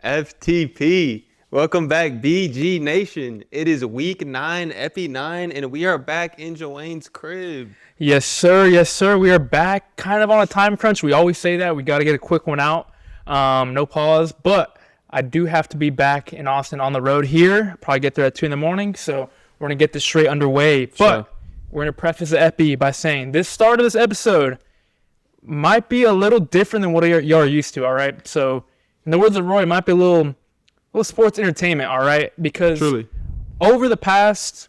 FTP. Welcome back, BG Nation. It is week 9, Epi 9, and we are back in Joanne's crib. Yes, sir. Yes, sir. We are back kind of on a time crunch. We always say that. We got to get a quick one out. No pause. But I do have to be back in Austin on the road here. Probably get there at 2 in the morning. So we're going to get this straight underway. But we're going to preface the Epi by saying this start of this episode might be a little different than what y'all are used to, all right? So in the words of Roy, it might be a little sports entertainment, all right? Because Truly. over the past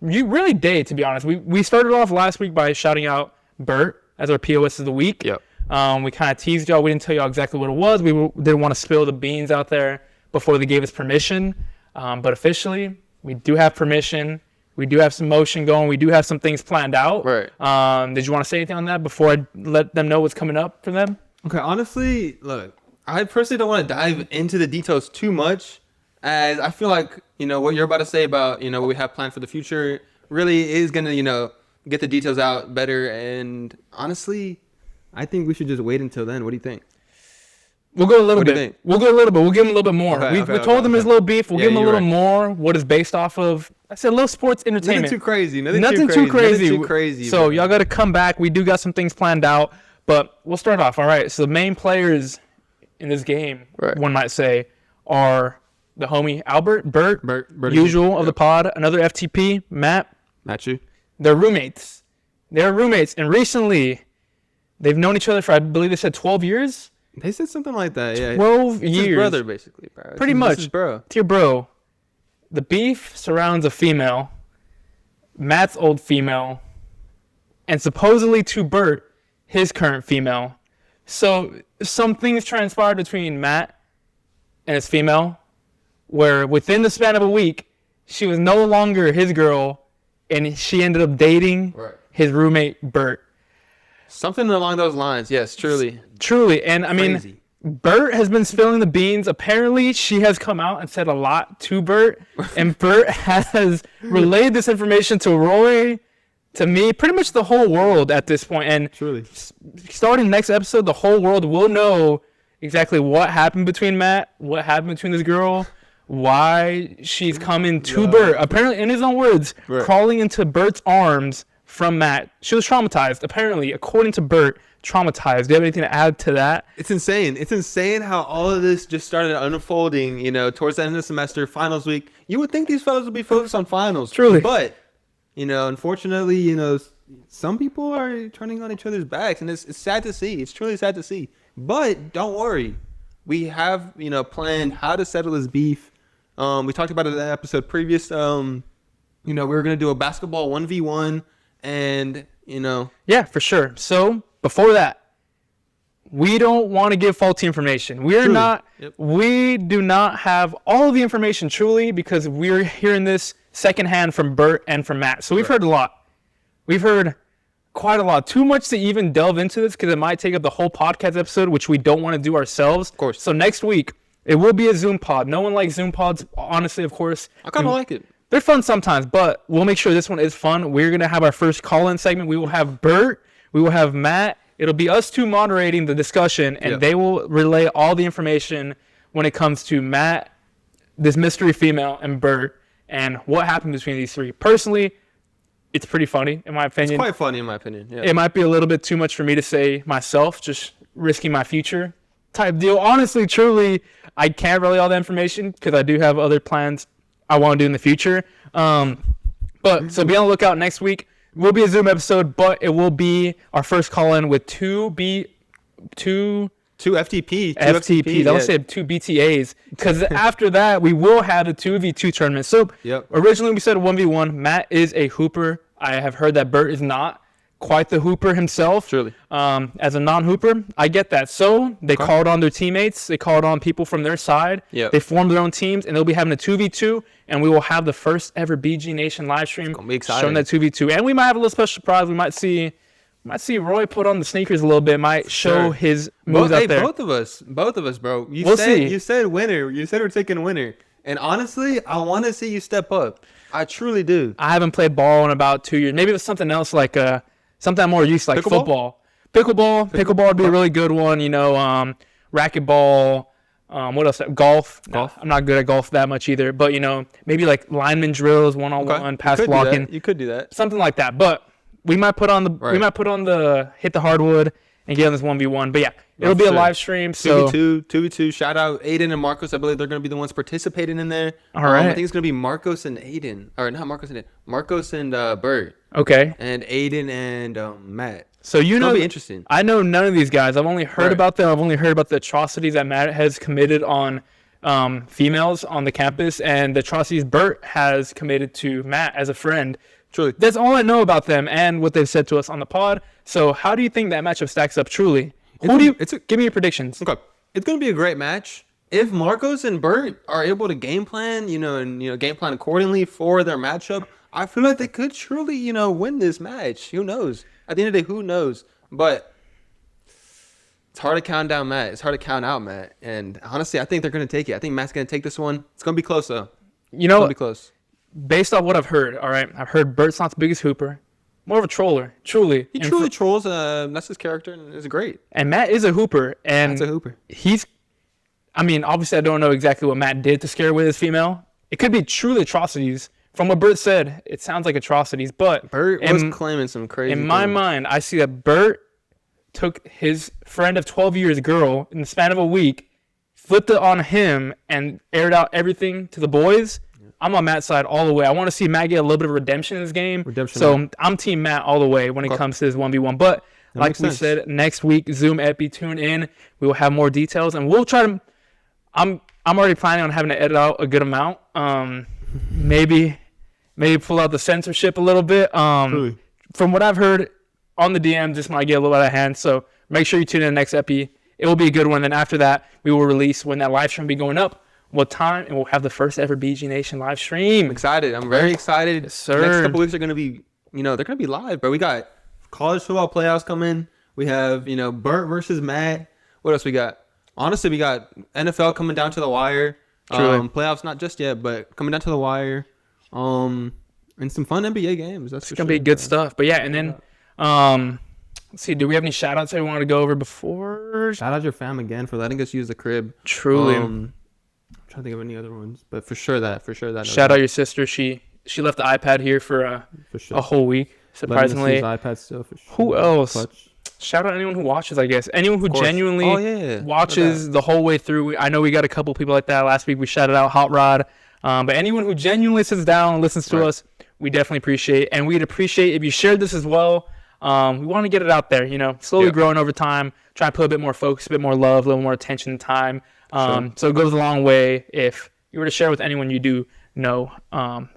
day, to be honest, we started off last week by shouting out Bert as our POS of the week. Yep. We kind of teased y'all. We didn't tell y'all exactly what it was. We didn't want to spill the beans out there before they gave us permission. But officially, we do have permission. We do have some motion going. We do have some things planned out. Right. Did you want to say anything on that before I let them know what's coming up for them? Okay, honestly, look, I personally don't want to dive into the details too much, as I feel like, what you're about to say about, what we have planned for the future really is going to, get the details out better. And honestly, I think we should just wait until then. What do you think? We'll go a little bit. Think? We'll go a little bit. We'll give them a little bit more. We told them there's a little beef. We'll give them a little more. What is based off of? I said a little sports entertainment. Nothing too crazy. Nothing too crazy. So y'all got to come back. We do got some things planned out, but we'll start off. All right. So the main players in this game, one might say, are the homie Albert, Bert usual of the pod, another FTP, Matt. You. They're roommates. And recently, they've known each other for, I believe they said 12 years. They said something like that, yeah. 12 years. His brother, basically, bro. Pretty much. This is bro. Dear bro, the beef surrounds a female, Matt's old female, and supposedly to Bert, his current female. So some things transpired between Matt and his female, where within the span of a week, she was no longer his girl, and she ended up dating his roommate, Bert. Something along those lines, yes, truly. Truly, and I mean, Bert has been spilling the beans. Apparently, she has come out and said a lot to Bert, and Bert has relayed this information to Roy, to me, pretty much the whole world at this point. And truly, starting next episode, the whole world will know exactly what happened between Matt, what happened between this girl, why she's coming to Bert. Apparently, in his own words, crawling into Bert's arms from Matt. She was traumatized, apparently, according to Bert, traumatized. Do you have anything to add to that? It's insane. It's insane how all of this just started unfolding, towards the end of the semester, finals week. You would think these fellas would be focused on finals. Truly. But, unfortunately, some people are turning on each other's backs, and it's sad to see. It's truly sad to see. But don't worry. We have, planned how to settle this beef. We talked about it in the episode previous. We were going to do a basketball 1v1. And, Yeah, for sure. So, before that, we don't want to give faulty information. We do not have all of the information truly, because we're hearing this secondhand from Bert and from Matt. So, we've heard a lot. We've heard quite a lot. Too much to even delve into this, because it might take up the whole podcast episode, which we don't want to do ourselves. Of course. So, next week, it will be a Zoom pod. No one likes Zoom pods, honestly, of course. I kind of like it. They're fun sometimes, but we'll make sure this one is fun. We're going to have our first call-in segment. We will have Bert. We will have Matt. It'll be us two moderating the discussion, and they will relay all the information when it comes to Matt, this mystery female, and Bert, and what happened between these three. Personally, it's pretty funny, in my opinion. It's quite funny, in my opinion. Yeah. It might be a little bit too much for me to say myself, just risking my future type deal. Honestly, truly, I can't relay all the information because I do have other plans I want to do in the future. But so be on the lookout next week. It will be a Zoom episode, but it will be our first call-in with two FTPs. I would say two BTAs, because after that we will have a 2v2 tournament. So originally we said a 1v1. Matt is a hooper. I have heard that Bert is not quite the hooper himself. Truly. As a non-hooper, I get that. So they called on their teammates. They called on people from their side. They formed their own teams, and they'll be having a 2v2, and we will have the first ever BG Nation live stream showing that 2v2. And we might have a little special surprise. We might see Roy put on the sneakers a little bit. Might show his moves out there. Both of us, bro. You said winner. You said we're taking winner. And honestly, I want to see you step up. I truly do. I haven't played ball in about 2 years. Maybe it was something else like something I'm more used to, like football. Pickleball would be a really good one. Racquetball, What else? Golf. Golf. I'm not good at golf that much either. But, maybe like lineman drills, one-on-one, pass blocking. You could do that. Something like that. But we might put on the hit the hardwood and get on this 1v1. But, yeah, it'll be a live stream. So 2v2. Shout out Aiden and Marcos. I believe they're going to be the ones participating in there. All right. I think it's going to be Marcos and Aiden. Or not Marcos and Aiden. Marcos and Bert. Okay. And Aiden and Matt. So It's going to be interesting. I know none of these guys. I've only heard about them. I've only heard about the atrocities that Matt has committed on females on the campus and the atrocities Bert has committed to Matt as a friend. Truly. That's all I know about them and what they've said to us on the pod. So how do you think that matchup stacks up truly? Give me your predictions. Okay. It's going to be a great match. If Marcos and Bert are able to game plan, game plan accordingly for their matchup, I feel like they could truly, win this match. Who knows? At the end of the day, who knows? But it's hard to count down Matt. It's hard to count out Matt. And honestly, I think they're going to take it. I think Matt's going to take this one. It's going to be close, though. It's going to be close. Based off what I've heard, all right, I've heard Bert's not the biggest hooper. More of a troller, truly. He truly trolls. That's his character, and it's great. And Matt is a hooper. And Matt's a hooper. Obviously, I don't know exactly what Matt did to scare away this female. It could be truly atrocities. From what Bert said, it sounds like atrocities. But Bert was claiming some crazy In my mind, I see that Bert took his friend of 12 years girl in the span of a week, flipped it on him, and aired out everything to the boys. I'm on Matt's side all the way. I want to see Matt get a little bit of redemption in this game. So I'm team Matt all the way when it comes to this 1v1. But like we said, next week, Zoom Epi, tune in. We will have more details, and we'll try to. I'm already planning on having to edit out a good amount. Maybe pull out the censorship a little bit. From what I've heard on the DM, this might get a little out of hand. So make sure you tune in the next Epi. It will be a good one. Then after that, we will release when that live stream will be going up. What time, and we'll have the first ever BG Nation live stream. I'm excited. I'm very excited. Yes, sir. Next couple weeks are going to be, they're going to be live, bro. We got college football playoffs coming. We have, Bert versus Matt. What else we got? Honestly, we got NFL coming down to the wire. Playoffs not just yet, but coming down to the wire. And some fun NBA games. That's going to be good stuff. But yeah, and then, let's see, do we have any shout outs that we want to go over before? Shout out your fam again for letting us use the crib. Truly. I'm trying to think of any other ones, but for sure that. Shout out your sister. She left the iPad here for a whole week, surprisingly. iPad still for sure. Who else? Clutch. Shout out anyone who watches, I guess. Anyone who genuinely watches the whole way through. I know we got a couple people like that last week. We shouted out Hot Rod. But anyone who genuinely sits down and listens to us, we definitely appreciate. And we'd appreciate if you shared this as well. We want to get it out there, slowly growing over time. Try to put a bit more focus, a bit more love, a little more attention and time. So it goes a long way if you were to share with anyone you do know,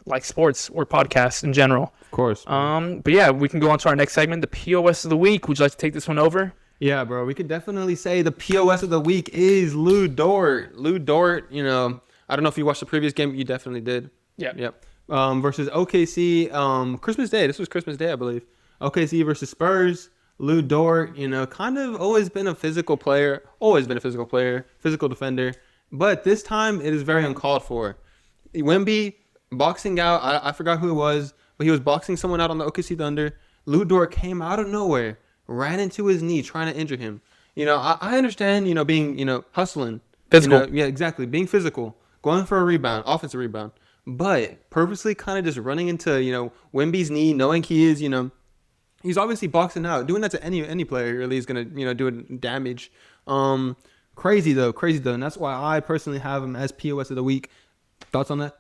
like sports or podcasts in general. Of course. But yeah, we can go on to our next segment, the POS of the week. Would you like to take this one over? Yeah, bro. We could definitely say the POS of the week is Lou Dort. Lou Dort, I don't know if you watched the previous game. You definitely did. Yep. Versus OKC. Christmas Day. This was Christmas Day, I believe. OKC versus Spurs. Lou Dort, kind of always been a physical player, physical defender. But this time it is very uncalled for. Wemby boxing out, I forgot who it was, but he was boxing someone out on the OKC Thunder. Lou Dort came out of nowhere, ran into his knee, trying to injure him. I understand, being, hustling. Physical. Yeah, exactly. Being physical, going for a rebound, offensive rebound. But purposely kind of just running into, Wemby's knee, knowing he is, he's obviously boxing out. Doing that to any player really is going to, do damage. Crazy though. And that's why I personally have him as POS of the week. Thoughts on that?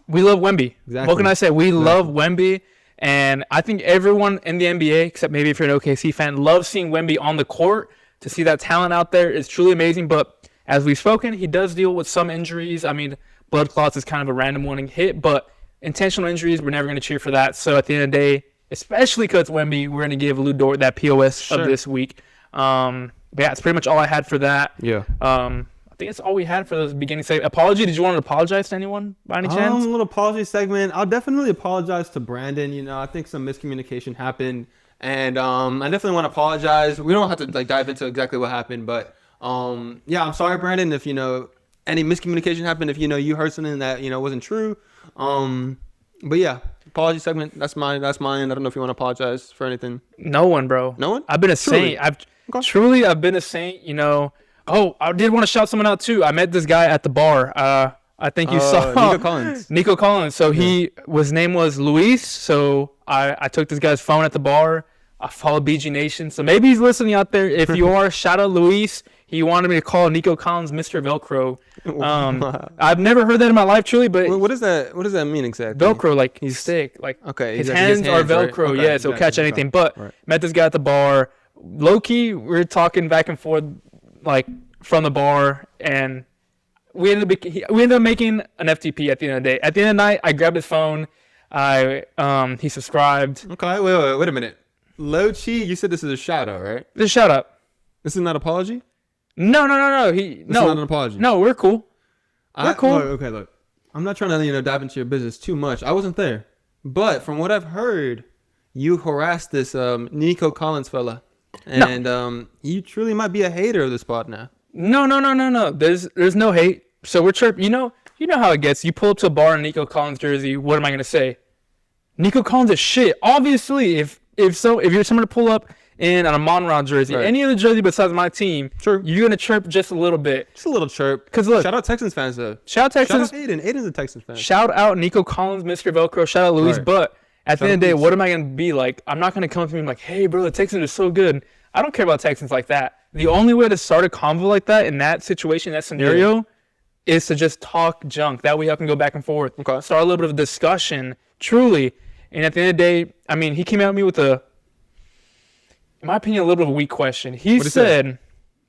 We love Wemby. Exactly. What can I say? We love Wemby. And I think everyone in the NBA, except maybe if you're an OKC fan, loves seeing Wemby on the court. To see that talent out there is truly amazing. But as we've spoken, he does deal with some injuries. I mean, blood clots is kind of a random one hit. But intentional injuries, we're never going to cheer for that. So at the end of the day, especially because Wemby, we're going to give Lou Dort that POS of this week. But yeah, it's pretty much all I had for that. Yeah. I think that's all we had for the beginning segment. Apology? Did you want to apologize to anyone by any chance? A little apology segment. I'll definitely apologize to Brandon. I think some miscommunication happened. And I definitely want to apologize. We don't have to dive into exactly what happened. But yeah, I'm sorry, Brandon, if, any miscommunication happened. If, you heard something that, wasn't true. But yeah, apology segment. That's mine. I don't know if you want to apologize for anything. No one, bro. No one? I've been a saint. I've been a saint. Oh, I did want to shout someone out too. I met this guy at the bar. I think you saw Nico Collins. Nico Collins. So his name was Luis. So I took this guy's phone at the bar. I follow BG Nation. So maybe he's listening out there. If you are, shout out Luis. He wanted me to call Nico Collins Mr. Velcro. I've never heard that in my life, truly. But what does that mean exactly? Velcro, like he's stick, like okay, his hands are Velcro. Right? Okay, yeah, so catch anything. But met this guy at the bar. Low key, we were talking back and forth, like from the bar, and we ended up making an FTP at the end of the day. At the end of the night, I grabbed his phone. He subscribed. Okay, wait a minute. Low key, you said this is a shout out, right? This is a shout out. This is not an apology? No. This is not an apology. No, we're cool. Cool. Look. I'm not trying to dive into your business too much. I wasn't there, but from what I've heard, you harassed this Nico Collins fella, and you truly might be a hater of the spot now. No. There's no hate. So we're chirping. You know how it gets. You pull up to a bar in Nico Collins jersey. What am I gonna say? Nico Collins is shit. Obviously, if you're someone to pull up in a Monroe jersey, any other jersey besides my team, sure, you're gonna chirp just a little bit. Just a little chirp. Cause look, shout out Texans fans though. Shout out Aiden. Aiden's a Texans fan. Shout out Nico Collins, Mr. Velcro. Shout out Luis. Right. But at the end of the day, what am I gonna be like? I'm not gonna come up to me and be like, hey, bro, the Texans are so good. I don't care about Texans like that. The only way to start a convo like that in that situation, that scenario, is to just talk junk. That way I can go back and forth. Okay. Start a little bit of a discussion, truly. And at the end of the day, I mean, he came at me with in my opinion, a little bit of a weak question. He said,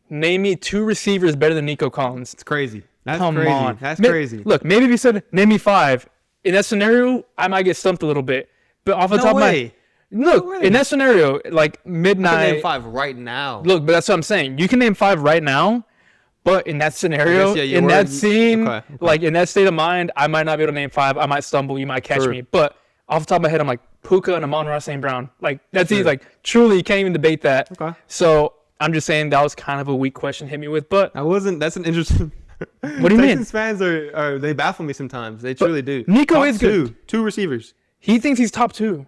name me 2 receivers better than Nico Collins. It's crazy. Come on. That's crazy. Look, maybe if he said, name me 5. In that scenario, I might get stumped a little bit. But off the top of my... Look, in that scenario, like midnight... I can name 5 right now. Look, but that's what I'm saying. You can name 5 right now, but in that scenario, in that scene, like in that state of mind, I might not be able to name 5. I might stumble. You might catch me. But off the top of my head, I'm like, Puka and Amon-Ra St. Brown. Like, that's easy. Like, truly, you can't even debate that. Okay. So, I'm just saying that was kind of a weak question to hit me with, but... That's an interesting... What do you mean? Texans fans they baffle me sometimes. They truly do. Nico is good. 2 receivers. He thinks he's top 2.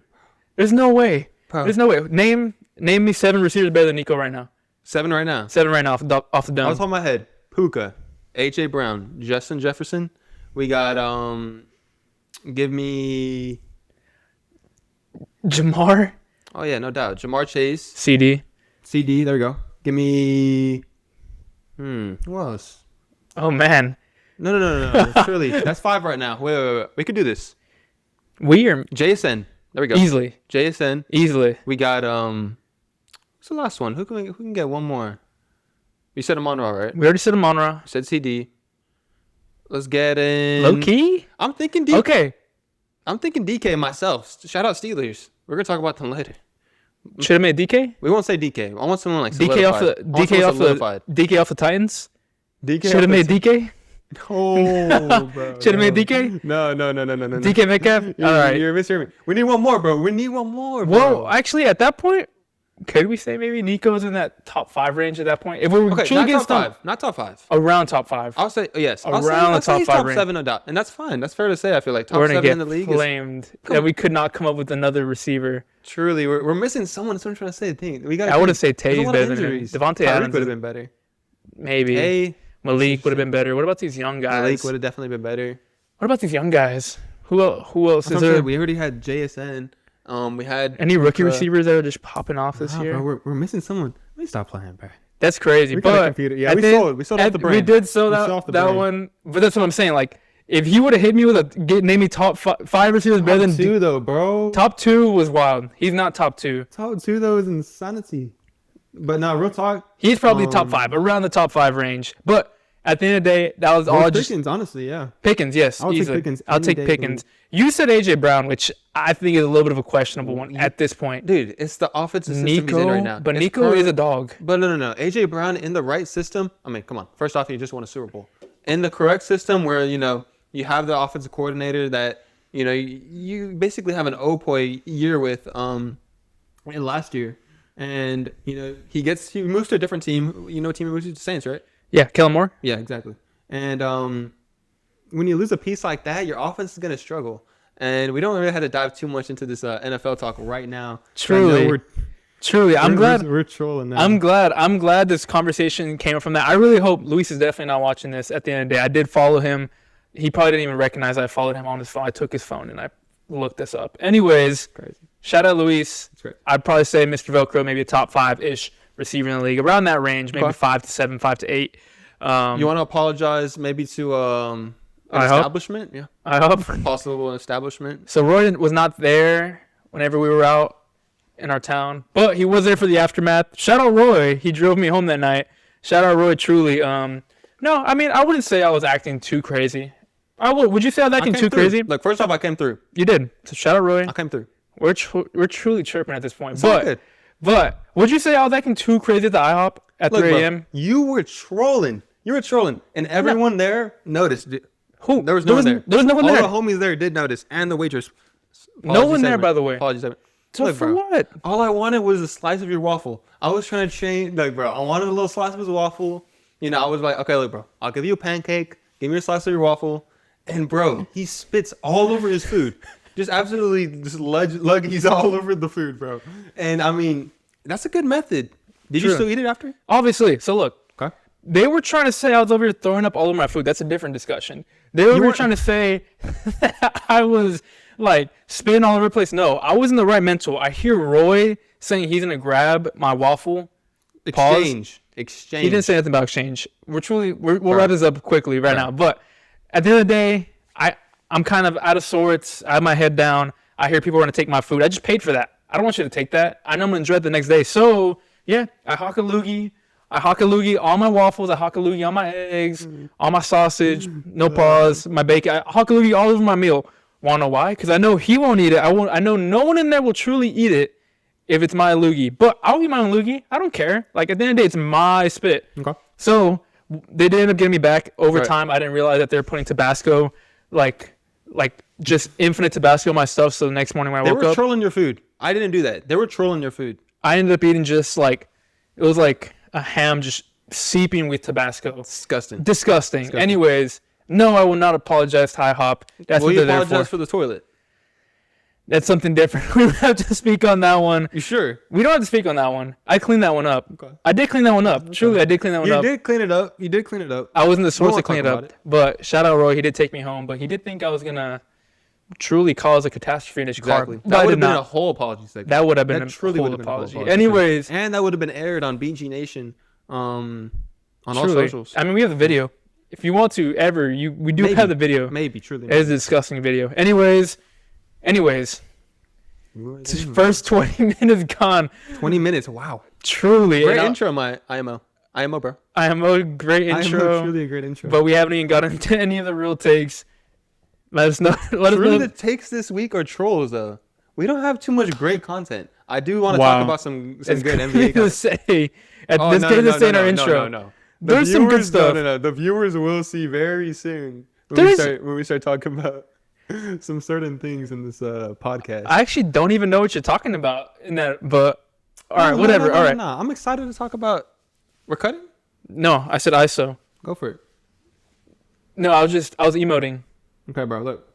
There's no way. Bro. There's no way. Name me 7 receivers better than Nico right now. 7 right now? 7 right now off the dome. I was top of my head. Puka, A.J. Brown, Justin Jefferson. We got, give me... Jamar. Oh, yeah, no doubt. Jamar Chase. CD, there we go. Give me... Who else? Oh, man. No. Surely. That's 5 right now. Wait. We could do this. JSN. There we go. Easily. JSN. Easily. We got, what's the last one? Who can get one more? We said Amon-Ra, right? We already said Amon-Ra. We said CD. Let's get in... Low key? I'm thinking DK. Okay. I'm thinking DK myself. Shout out Steelers. We're going to talk about them later. Should have made DK? We won't say DK. I want someone like DK off the Titans? DK should have made DK? Oh, bro. Should have made DK? No. DK Metcalf? All right. You're mishearing me. We need one more, bro. Well, actually, at that point, could we say maybe Nico's in that top 5 range at that point? If we were truly not top 5. Not top 5. Around top 5. I'll say, yes. Around the top 5 range. 7, no doubt. And that's fine. That's fair to say, I feel like. Top we're 7 in the league. We're going to get flamed that we could not come up with another receiver. Truly, we're missing someone. That's what I'm trying to say. I wouldn't say Taze better than him. Devontae Adams would have been better. Maybe. Malik would have been better. What about these young guys? Malik would have definitely been better. What about these young guys? Who else is there? We already had JSN. We had any rookie receivers that are just popping off this year. Bro, we're missing someone. Let me stop playing, bro. That's crazy. But we sold off the brand. We did sell that one. But that's what I'm saying. Like, if he would have hit me with name me top 5 receivers better than 2 though, bro. Top 2 was wild. He's not top 2. Top 2 though is insanity. But now, real talk. He's probably top 5, around the top 5 range. But at the end of the day, that was all just Pickens, honestly, yeah. Pickens, yes. I'll take Pickens. I'll take Pickens. You said AJ Brown, which I think is a little bit of a questionable one at this point. Dude, it's the offensive system he's in right now. But Nico is a dog. But no. AJ Brown in the right system. I mean, come on. First off, he just won a Super Bowl. In the correct system where, you have the offensive coordinator that, you basically have an OPOY year with last year. And, he moves to a different team. You know what team he moves to? The Saints, right? Yeah, Kellen Moore. Yeah, exactly. And when you lose a piece like that, your offense is going to struggle. And we don't really have to dive too much into this NFL talk right now. Truly. Truly, I'm glad. We're trolling now. I'm glad this conversation came up from that. I really hope Luis is definitely not watching this at the end of the day. I did follow him. He probably didn't even recognize I followed him on his phone. I took his phone and I looked this up. Anyways, Crazy. Shout out Luis. That's great. I'd probably say Mr. Velcro, maybe a top 5-ish receiver in the league, around that range, maybe Okay. 5 to 7, 5 to 8. You want to apologize maybe to an I hope. establishment? Yeah. I hope. Possible establishment. So Roy was not there whenever we were out in our town, but he was there for the aftermath. Shout out Roy. He drove me home that night. Shout out Roy, truly. No, I mean, I wouldn't say I was acting too crazy. Would you say I was acting too crazy? Look, first off, I came through. You did. So shout out Roy. I came through. We're truly chirping at this point. It's all good. But would you say I was acting too crazy at the IHOP at Look, 3 bro, a.m.? you were trolling. And everyone there noticed. Who? There was no one there. There was no one All there. the homies there did notice, and the waitress. No one there, by the way. Apologies. So Look, for bro, what? all I wanted was a slice of your waffle. I was trying to change, like, bro, I wanted a little slice of his waffle. You know, I was like, okay, look, bro, I'll give you a pancake. Give me a slice of your waffle. And, bro, he spits all over his food. Just absolutely just luggies all over the food, bro. And, I mean, that's a good method. Did you True. still eat it after? Obviously. So look, Okay. they were trying to say I was over here throwing up all over my food. That's a different discussion. They were weren't- trying to say that I was like spitting all over the place. No, I was in the right mental. I hear Roy saying he's gonna grab my waffle. Exchange. He didn't say anything about exchange. We'll Right. wrap this up quickly right now. But at the end of the day, I'm kind of out of sorts. I have my head down. I hear people want to take my food. I just paid for that. I don't want you to take that. I know I'm gonna enjoy it the next day. So yeah, I hock a loogie all my waffles. I hock a loogie all my eggs, all my sausage, no pause, my bacon. I hock a loogie all over my meal. Wanna know why? Because I know he won't eat it. I know no one in there will truly eat it if it's my loogie. But I'll eat my own loogie. I don't care. Like at the end of the day, it's my spit. Okay. So they did end up getting me back over time. I didn't realize that they were putting Tabasco, like just infinite Tabasco on my stuff. So the next morning when I They woke were up, trolling your food. I didn't do that. They were trolling your food. I ended up eating just like it was like a ham just seeping with Tabasco. Disgusting. Anyways, no, I will not apologize to IHOP. That's Will what you they're there apologize for. for the toilet? That's something different. We don't have to speak on that one. You sure? We don't have to speak on that one. I cleaned that one up. Okay. I did clean that one up. Truly, I did clean that one You up. did clean it up. You did clean it up. I wasn't the source won't to clean it talk up. about it. But shout out Roy, he did take me home. But he did think I was gonna truly cause a catastrophe in his Exactly. car. But That I would did have been a not. whole apology segment. That would have been That a truly whole would have been a whole apology. apology. Anyways, And that would have been aired on BG Nation on all truly. socials. I mean, we have the video. If you want to ever, we do Maybe. have the video. Maybe, truly. It is a disgusting video. Anyways, first 20 minutes gone. 20 minutes. Wow. Truly. Great and intro, my IMO. IMO, bro. I am a great intro. IMO, truly a great intro. But we haven't even gotten into any of the real takes. Let us know. Let us Truly know. the takes this week are trolls, though. We don't have too much great content. I do want to Wow. talk about some It's good crazy NBA to content. say. Oh, Let's no, get no, to no, say in no, our no, intro. No. There's some good stuff. No. The viewers will see very soon There is- when we start talking about some certain things in this podcast. I actually don't even know what you're talking about in that, but all right, whatever. All right. No. I'm excited to talk about. We're cutting? No, I said ISO. Go for it. No, I was emoting. Okay, bro. Look.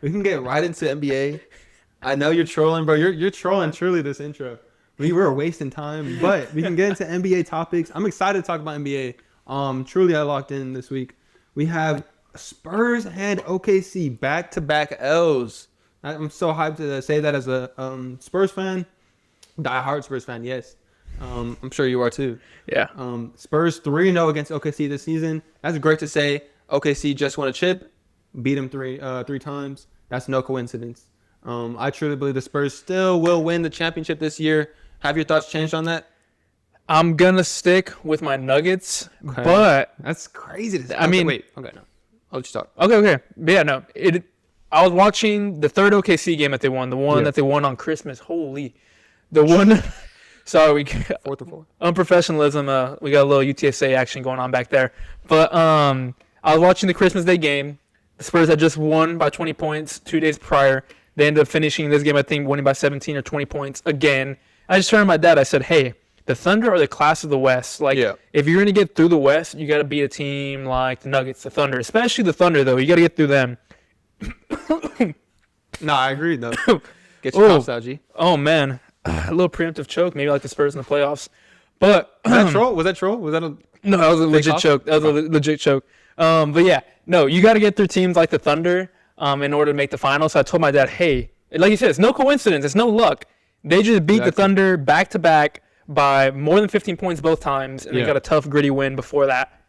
We can get right into NBA. I know you're trolling, bro. You're trolling truly this intro. We were wasting time, but we can get into NBA topics. I'm excited to talk about NBA. Truly, I locked in this week. We have Spurs and OKC back-to-back L's. I'm so hyped to say that as a Spurs fan, die-hard Spurs fan. Yes, I'm sure you are too. Yeah. Spurs 3-0 against OKC this season. That's great to say. OKC just won a chip, beat them three times. That's no coincidence. I truly believe the Spurs still will win the championship this year. Have your thoughts changed on that? I'm gonna stick with my Nuggets, Okay. but That's crazy to say. I mean- wait. Okay, no. I'll let you talk. okay. But yeah, no. I was watching the third OKC game that they won, the one that they won on Christmas. Holy, the one. Sorry, we got Fourth or fourth. unprofessionalism. We got a little UTSA action going on back there. But I was watching the Christmas Day game. The Spurs had just won by 20 points 2 days prior. They ended up finishing this game, I think, winning by 17 or 20 points again. I just turned to my dad. I said, hey, the Thunder are the class of the West. Like, if you're going to get through the West, you got to beat a team like the Nuggets, the Thunder. Especially the Thunder, though. You got to get through them. No, I agree, though. Get your pops out, G. Oh, man. a little preemptive choke, maybe like the Spurs in the playoffs. But Was that troll? Was that troll? Was that a no, that was a legit off? choke. That was a legit choke. But yeah, no, you got to get through teams like the Thunder in order to make the finals. So I told my dad, hey, like you said, it's no coincidence. It's no luck. They just beat the Thunder back-to-back by more than 15 points both times, and they got a tough, gritty win before that.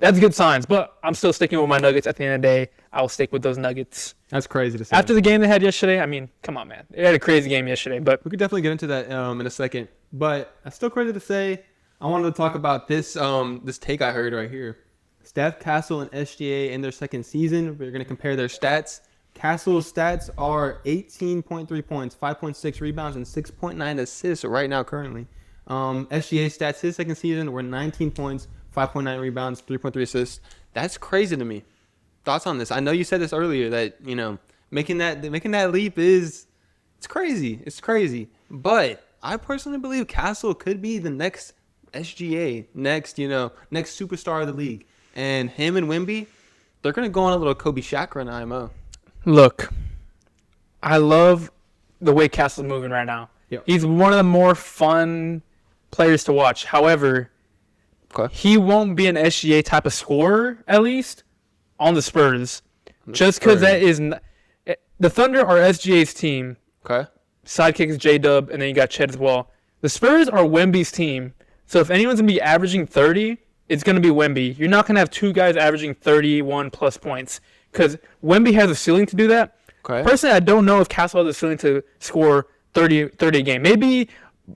That's good signs, but I'm still sticking with my Nuggets. At the end of the day, I will stick with those Nuggets. That's crazy to say. After the game they had yesterday, I mean, come on, man. They had a crazy game yesterday, but we could definitely get into that in a second. But that's still crazy to say. I wanted to talk about this this take I heard right here. Steph, Castle, and SGA in their second season. We're going to compare their stats. Castle's stats are 18.3 points, 5.6 rebounds, and 6.9 assists right now currently. SGA stats his second season were 19 points, 5.9 rebounds, 3.3 assists. That's crazy to me. Thoughts on this? I know you said this earlier that, you know, making that leap it's crazy. It's crazy. But I personally believe Castle could be the next SGA, next superstar of the league. And him and Wemby, they're going to go on a little Kobe Shaq run IMO. Look, I love the way Castle's moving right now. Yep. He's one of the more fun players to watch. However, he won't be an SGA type of scorer, at least, on the Spurs. Just because that is the Thunder are SGA's team. Okay. Sidekick is J-Dub, and then you got Chet as well. The Spurs are Wemby's team. So if anyone's going to be averaging 30, it's going to be Wemby. You're not going to have two guys averaging 31-plus points because Wemby has a ceiling to do that. Okay. Personally, I don't know if Castle has a ceiling to score 30 a game. Maybe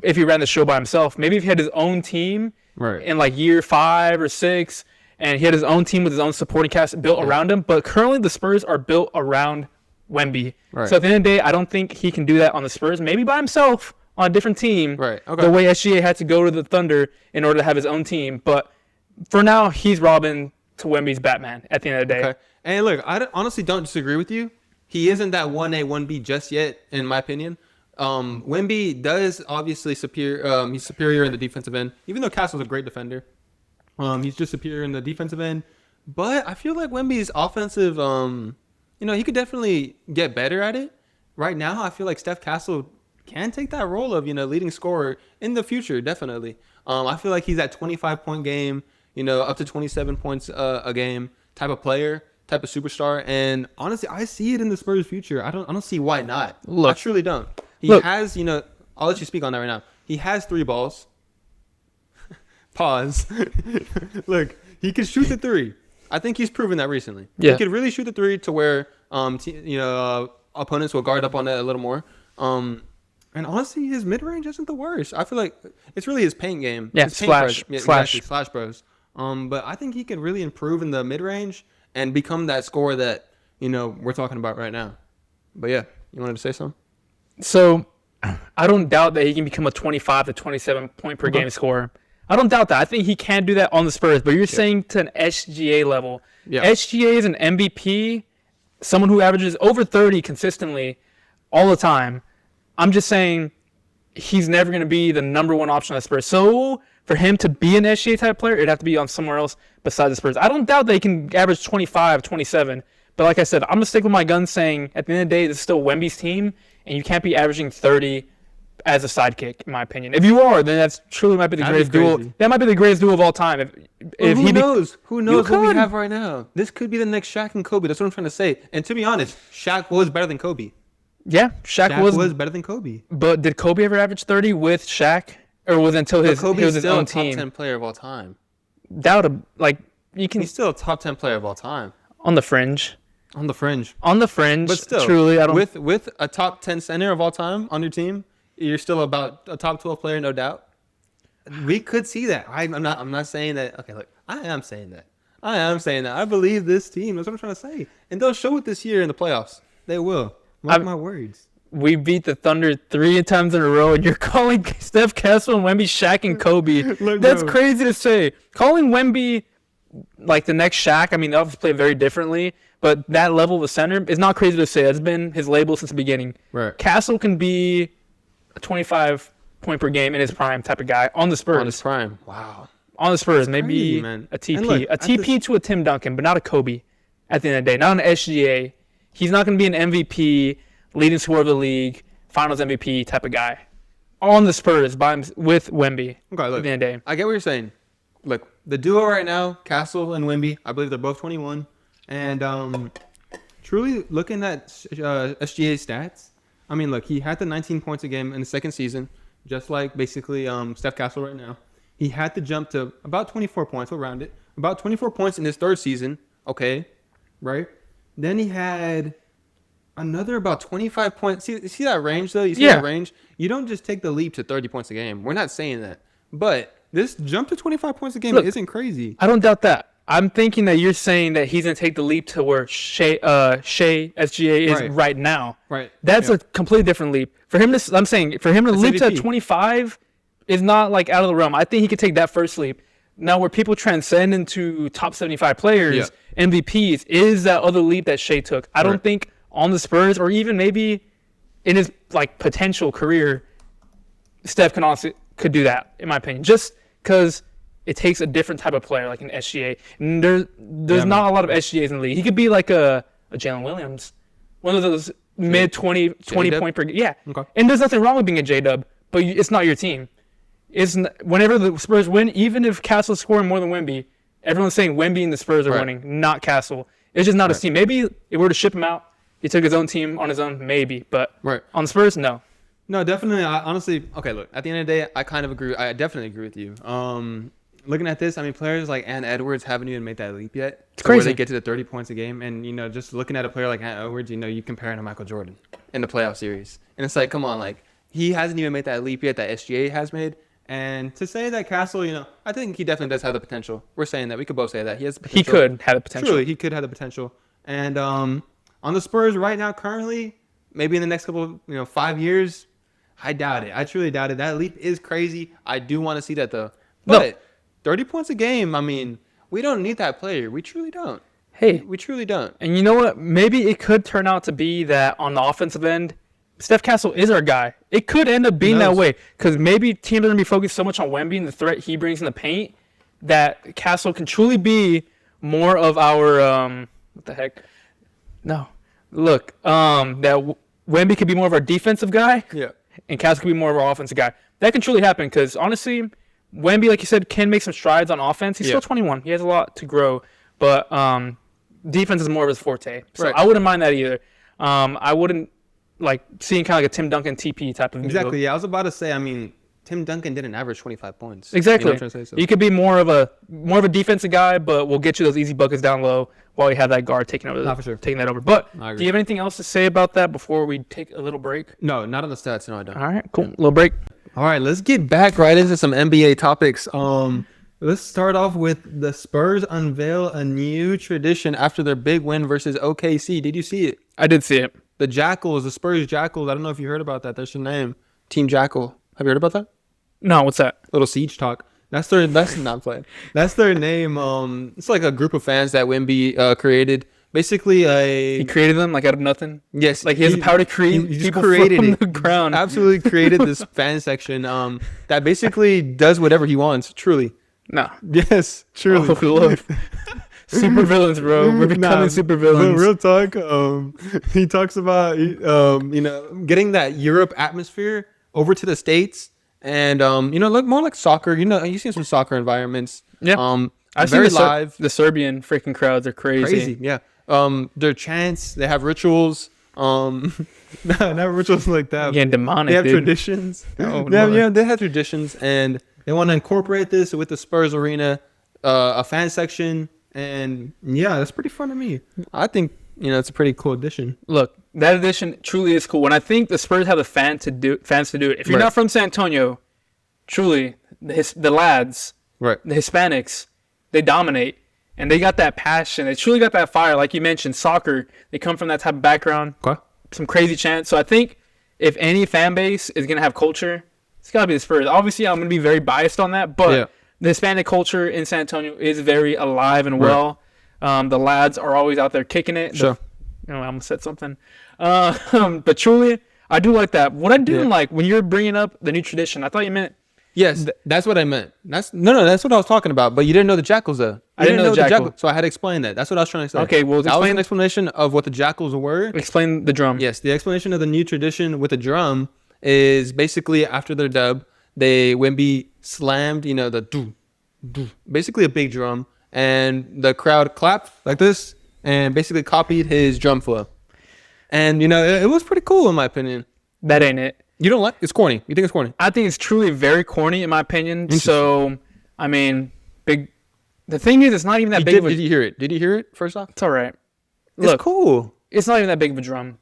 if he ran the show by himself. Maybe if he had his own team in like year 5 or 6, and he had his own team with his own supporting cast built around him. But currently the Spurs are built around Wemby. Right. So at the end of the day, I don't think he can do that on the Spurs. Maybe by himself on a different team. Right. Okay. The way SGA had to go to the Thunder in order to have his own team. But for now, he's Robin to Wemby's Batman at the end of the day. Okay. And look, honestly don't disagree with you. He isn't that 1A, 1B just yet, in my opinion. Wemby does obviously he's superior in the defensive end, even though Castle's a great defender. He's just superior in the defensive end. But I feel like Wemby's offensive, he could definitely get better at it. Right now, I feel like Steph Castle can take that role of, leading scorer in the future, definitely. I feel like he's that 25-point game, up to 27 points a game type of player, type of superstar. And honestly, I see it in the Spurs' future. I don't see why not. I truly don't. He has, I'll let you speak on that right now. He has 3 balls. Pause. Look, he can shoot the 3. I think he's proven that recently. Yeah. He could really shoot the 3 to where, opponents will guard up on that a little more. And honestly, his mid-range isn't the worst. I feel like it's really his paint game. Yeah, his slash. Exactly, slash bros. But I think he can really improve in the mid-range and become that scorer that, we're talking about right now. But yeah, you wanted to say something? So I don't doubt that he can become a 25 to 27 point per game scorer. I don't doubt that. I think he can do that on the Spurs. But you're saying to an SGA level. Yeah. SGA is an MVP, someone who averages over 30 consistently all the time. I'm just saying he's never going to be the number one option on the Spurs. So for him to be an SGA type player, it'd have to be on somewhere else besides the Spurs. I don't doubt that he can average 25, 27. But like I said, I'm going to stick with my guns saying at the end of the day, this is still Wemby's team, and you can't be averaging 30 as a sidekick, in my opinion. If you are, then that's truly might be the greatest duo. That might be the greatest duo of all time. Who knows? Who knows what we have right now? This could be the next Shaq and Kobe. That's what I'm trying to say. And to be honest, Shaq was better than Kobe. Yeah, Shaq was better than Kobe. But did Kobe ever average 30 with Shaq? Or was it until he was his own team? He's still a top 10 player of all time. He's still a top 10 player of all time. On the fringe. On the fringe. But still, truly, I don't. With a top 10 center of all time on your team, you're still about a top 12 player, no doubt. We could see that. I'm not saying that. Okay, look, I am saying that. I believe this team. That's what I'm trying to say. And they'll show it this year in the playoffs. They will. Mark my words. We beat the Thunder 3 times in a row, and you're calling Steph Castle and Wemby Shaq and Kobe. That's crazy to say. Calling Wemby like the next Shaq, I mean, they obviously play very differently, but that level of a center is not crazy to say. That's been his label since the beginning. Right. Castle can be a 25 point per game in his prime type of guy on the Spurs. On his prime. Wow. On the Spurs, maybe a TP. A TP to a Tim Duncan, but not a Kobe at the end of the day. Not an SGA. He's not going to be an MVP, leading scorer of the league, finals MVP type of guy. on the Spurs with Wemby. Okay, look, at the end of the day. I get what you're saying. Look, the duo right now, Castle and Wemby, I believe they're both 21. And truly looking at SGA stats, I mean, look, he had the 19 points a game in the second season, just like basically Steph Castle right now. He had to jump to about 24 points, we'll round it, about 24 points in his third season, okay, right? Then he had another about 25 points. See that range, though? You see that range? You don't just take the leap to 30 points a game. We're not saying that. But this jump to 25 points a game isn't crazy. I don't doubt that. I'm thinking that you're saying that he's going to take the leap to where Shea SGA is right now. Right. That's a completely different leap. For him to, I'm saying, for him to leap to 25 is not like out of the realm. I think he could take that first leap. Now, where people transcend into top 75 players, MVPs, is that other leap that Shea took. I don't think on the Spurs or even maybe in his like potential career, Steph could do that, in my opinion. Just because it takes a different type of player, like an SGA. And there's not a lot of SGAs in the league. He could be like a Jalen Williams, one of those mid 20 point per game. Yeah. Okay. And there's nothing wrong with being a J-Dub, but it's not your team. Whenever the Spurs win, even if Castle's scoring more than Wemby, everyone's saying Wemby and the Spurs are winning, not Castle. It's just not his team. Maybe if we were to ship him out, he took his own team on his own, maybe. But on the Spurs, no. No, definitely. Honestly, okay, look, at the end of the day, I kind of agree. I definitely agree with you. Looking at this, I mean, players like Ant Edwards haven't even made that leap yet. It's crazy. Where they get to the 30 points a game. And, just looking at a player like Ant Edwards, you compare him to Michael Jordan in the playoff series. And it's like, come on, like, he hasn't even made that leap yet that SGA has made. And to say that Castle, I think he definitely does have the potential. We're saying that. We could both say that. He has the potential. He could have the potential. Truly, he could have the potential. And on the Spurs right now, currently, maybe in the next couple, 5 years, I doubt it. I truly doubt it. That leap is crazy. I do want to see that, though. But 30 points a game, I mean, we don't need that player. We truly don't. Hey. We truly don't. And you know what? Maybe it could turn out to be that on the offensive end, Steph Castle is our guy. It could end up being that way because maybe teams are going to be focused so much on Wemby and the threat he brings in the paint that Castle can truly be more of our what the heck? No. Look, that Wemby could be more of our defensive guy. Yeah. And Castle could be more of our offensive guy. That can truly happen because, honestly, Wemby, like you said, can make some strides on offense. He's still 21. He has a lot to grow. But defense is more of his forte. So I wouldn't mind that either. I wouldn't like seeing kind of like a Tim Duncan TP type of Exactly. deal. Yeah, I was about to say, I mean, Tim Duncan didn't average 25 points. Exactly. You could be more of a defensive guy, but we'll get you those easy buckets down low while you have that guard taking that over. But do you have anything else to say about that before we take a little break? No, not on the stats. No, I don't. All right, cool. Little break. All right, let's get back right into some NBA topics. Let's start off with the Spurs unveil a new tradition after their big win versus OKC. Did you see it? I did see it. The Jackals, the Spurs Jackals. I don't know if you heard about that. That's their name. Team Jackal. Have you heard about that? No, what's that? Little siege talk. That's not playing. That's their name. It's like a group of fans that Wemby created. Basically, he created them like out of nothing. Yes, like he has the power to create. He just created from it. The ground. Absolutely created this fan section. That basically does whatever he wants. Truly. No. Yes, truly. Oh, Lord. Super villains, bro. We're becoming super villains. Real talk. He talks about getting that Europe atmosphere over to the States, and look more like soccer. You've seen some soccer environments. Yeah. I've very seen live. The Serbian freaking crowds are crazy. Yeah. Their chants. They have rituals. Not rituals like that. Again, demonic. They have dude. traditions. They have traditions, and they want to incorporate this with the Spurs arena, a fan section. And yeah, that's pretty fun to me. I think it's a pretty cool addition. Look, that addition truly is cool. And I think the Spurs have the fans to do it. If you're not from San Antonio, truly the lads, the Hispanics, they dominate, and they got that passion. They truly got that fire, like you mentioned. Soccer, they come from that type of background. Okay. Some crazy chants. So I think if any fan base is gonna have culture, it's gotta be the Spurs. Obviously, I'm gonna be very biased on that, but. The Hispanic culture in San Antonio is very alive and well. The lads are always out there kicking it. Sure. I almost said something. But truly, I do like that. What I didn't like when you're bringing up the new tradition, I thought you meant. Yes, that's what I meant. That's what I was talking about. But you didn't know the Jackals, though. I didn't know the Jackals. So I had to explain that. That's what I was trying to say. Okay, well, that was an explanation of what the Jackals were. Explain the drum. Yes, the explanation of the new tradition with the drum is basically after their dub, Wemby slammed, the doo, doo, basically a big drum, and the crowd clapped like this and basically copied his drum flow. And, it was pretty cool in my opinion. That ain't it. You don't like it's corny. You think it's corny? I think it's truly very corny in my opinion. So, I mean, the thing is, it's not even that big of a... Did you hear it? Did you hear it first off? It's all right. Look, it's cool. It's not even that big of a drum.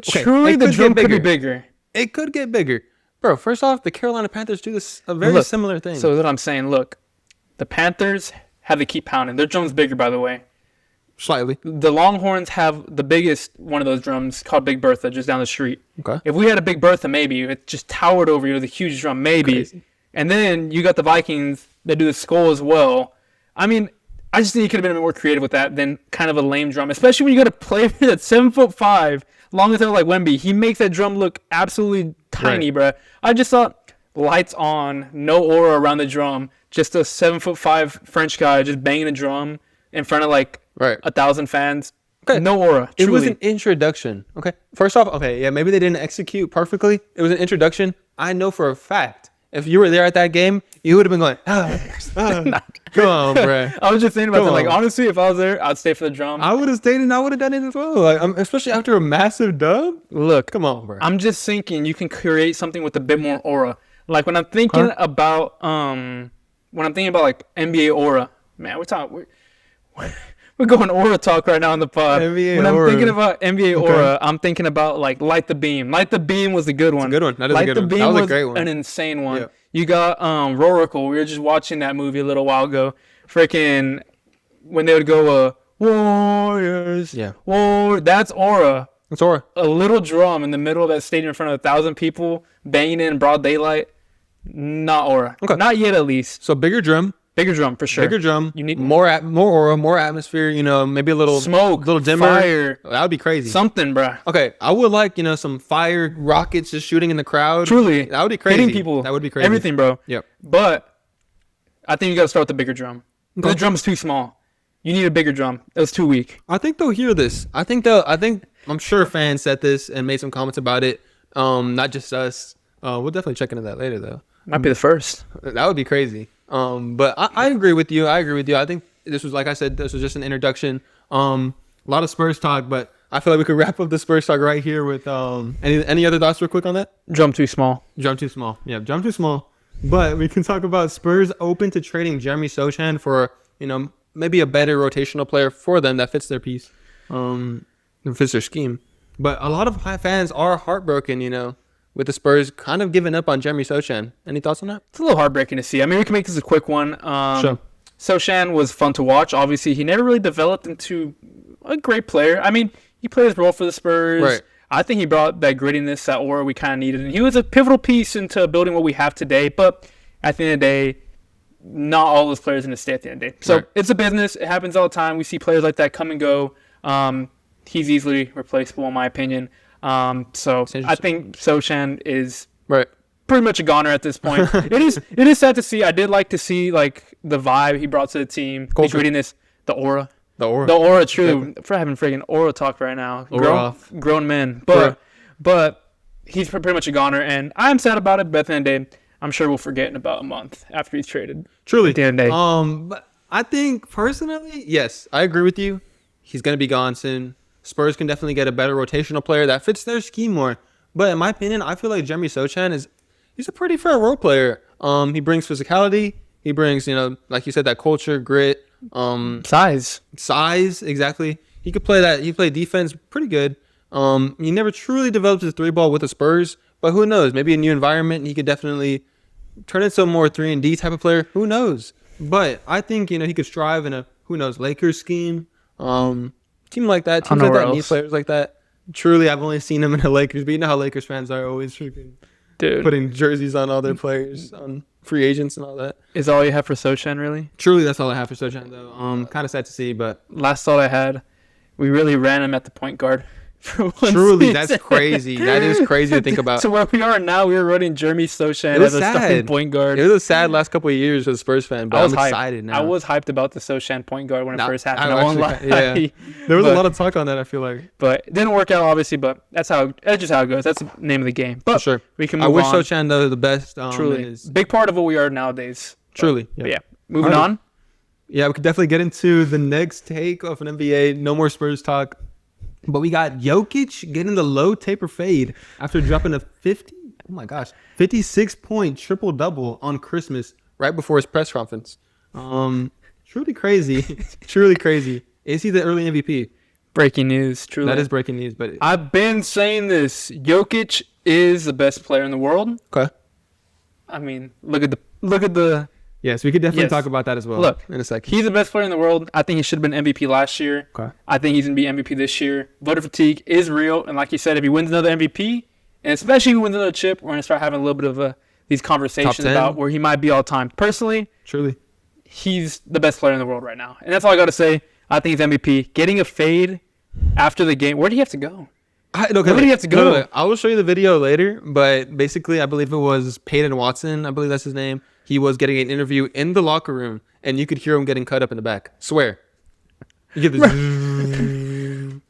Truly, the drum could be bigger. It could get bigger. Bro, first off, the Carolina Panthers do a very similar thing. So what I'm saying, look, the Panthers have to keep pounding. Their drum's bigger, by the way. Slightly. The Longhorns have the biggest one of those drums called Big Bertha just down the street. Okay. If we had a Big Bertha, maybe it just towered over you, the huge drum, maybe. Crazy. And then you got the Vikings that do the skull as well. I mean, I just think you could have been more creative with that than kind of a lame drum, especially when you got a player that's 7'5", long as hell like Wemby. He makes that drum look absolutely tiny, bruh. I just thought lights on, no aura around the drum, just a 7'5" French guy just banging the drum in front of 1,000 fans. Okay. No aura. Truly. It was an introduction. Okay. First off, maybe they didn't execute perfectly. It was an introduction. I know for a fact, if you were there at that game, you would have been going, come on, bro. I was just thinking about that. Honestly, if I was there, I'd stay for the drum. I would have stayed and I would have done it as well. Especially after a massive dub. Look, come on, bro. I'm just thinking you can create something with a bit more aura. Like when I'm thinking about NBA aura, man, we're going aura talk right now on the pod. NBA when aura. I'm thinking about NBA aura, I'm thinking about Light the Beam. Light the Beam was a good one. It's a good one. That is a good one. That was a great one. An insane one. Yeah. You got Roracle. We were just watching that movie a little while ago. Freaking when they would go Warriors. Yeah. That's aura. It's aura. A little drum in the middle of that stadium in front of 1,000 people banging in broad daylight. Not aura. Okay. Not yet, at least. So bigger drum. Bigger drum for sure. Bigger drum. You need more aura, more atmosphere. Maybe a little smoke, a little dimmer. Fire. That would be crazy. Something, bruh. Okay, I would like some fire rockets just shooting in the crowd. Truly, that would be crazy. Hitting people. That would be crazy. Everything, bro. Yep. But I think you got to start with the bigger drum. Okay. The drum's too small. You need a bigger drum. It was too weak. I think they'll hear this. I'm sure fans said this and made some comments about it. Not just us. We'll definitely check into that later, though. Might be the first. That would be crazy. But I agree with you. I think this was, like I said, this was just an introduction. A lot of Spurs talk, but I feel like we could wrap up the Spurs talk right here with any other thoughts real quick on that? Drum too small. Drum too small. Yeah, drum too small. But we can talk about Spurs open to trading Jeremy Sohan for, maybe a better rotational player for them that fits their piece, that fits their scheme. But a lot of fans are heartbroken, with the Spurs kind of giving up on Jeremy Sohan. Any thoughts on that? It's a little heartbreaking to see. I mean, we can make this a quick one. Sure. Sohan was fun to watch. Obviously, he never really developed into a great player. I mean, he played his role for the Spurs. Right. I think he brought that grittiness, that aura we kind of needed. And he was a pivotal piece into building what we have today. But at the end of the day, not all those players are going to stay at the end of the day. So It's a business. It happens all the time. We see players like that come and go. He's easily replaceable, in my opinion. So I think Sohan is pretty much a goner at this point. It is sad to see. I did like to see the vibe he brought to the team, the grittiness, the aura. The aura, true. For having friggin' aura talk right now. Grown men. But he's pretty much a goner, and I'm sad about it, but at the end of the day, I'm sure we'll forget in about a month after he's traded. Truly. At the end of the day. But I think, personally, yes, I agree with you. He's going to be gone soon. Spurs can definitely get a better rotational player that fits their scheme more. But in my opinion, I feel like Jeremy Sohan he's a pretty fair role player. He brings physicality. He brings, like you said, that culture, grit. Size, exactly. He could play that. He played defense pretty good. He never truly developed his 3-ball with the Spurs, but who knows? Maybe a new environment, he could definitely turn into a more 3-and-D type of player. Who knows? But I think he could strive in a Lakers scheme, team like that. Teams like that need players like that. Truly, I've only seen him in the Lakers, but you know how Lakers fans are always freaking putting jerseys on all their players, on free agents and all that. Is all you have for Sohan, really? Truly, that's all I have for Sohan, though. Kind of sad to see, but... Last thought I had, we really ran him at the point guard. for one Truly, season. that's crazy. That is crazy to think about. So where we are now, we're running Jeremy Sochan It was as a starting sad. point guard. It was a sad last couple of years as a Spurs fan, but I'm hyped. excited now. I was hyped about the Sochan point guard when it No, first happened. I I won't lie. actually- yeah. There was a lot of talk on that, I feel like. But it didn't work out, obviously. But that's just how it goes. That's the name of the game. But For sure. we can I move wish on. Sochan the best. Truly, big part of what we are nowadays. Truly. But yeah, moving Alright. on. Yeah, we could definitely get into the next take of an NBA. No more Spurs talk. But we got Jokic getting the low taper fade after dropping a 56-point triple-double on Christmas right before his press conference. Truly crazy. Truly crazy. Is he the early MVP? Breaking news. Truly, That is breaking news. But I've been saying this. Jokic is the best player in the world. okay. I mean, look at the. Yes, we could definitely Yes. talk about that as well. Look, in a second. He's the best player in the world. I think he should have been MVP last year. Okay. I think he's going to be MVP this year. Voter fatigue is real. And like you said, if he wins another MVP, and especially if he wins another chip, we're going to start having a little bit of these conversations 10. about where he might be all time. Personally, Truly. he's the best player in the world right now. And that's all I got to say. I think he's MVP. Getting a fade after the game. Where do you have to go? Where did he have to go? I will show you the video later, but basically, I believe it was Peyton Watson. I believe that's his name. He was getting an interview in the locker room, and you could hear him getting cut up in the back. Swear. You get this.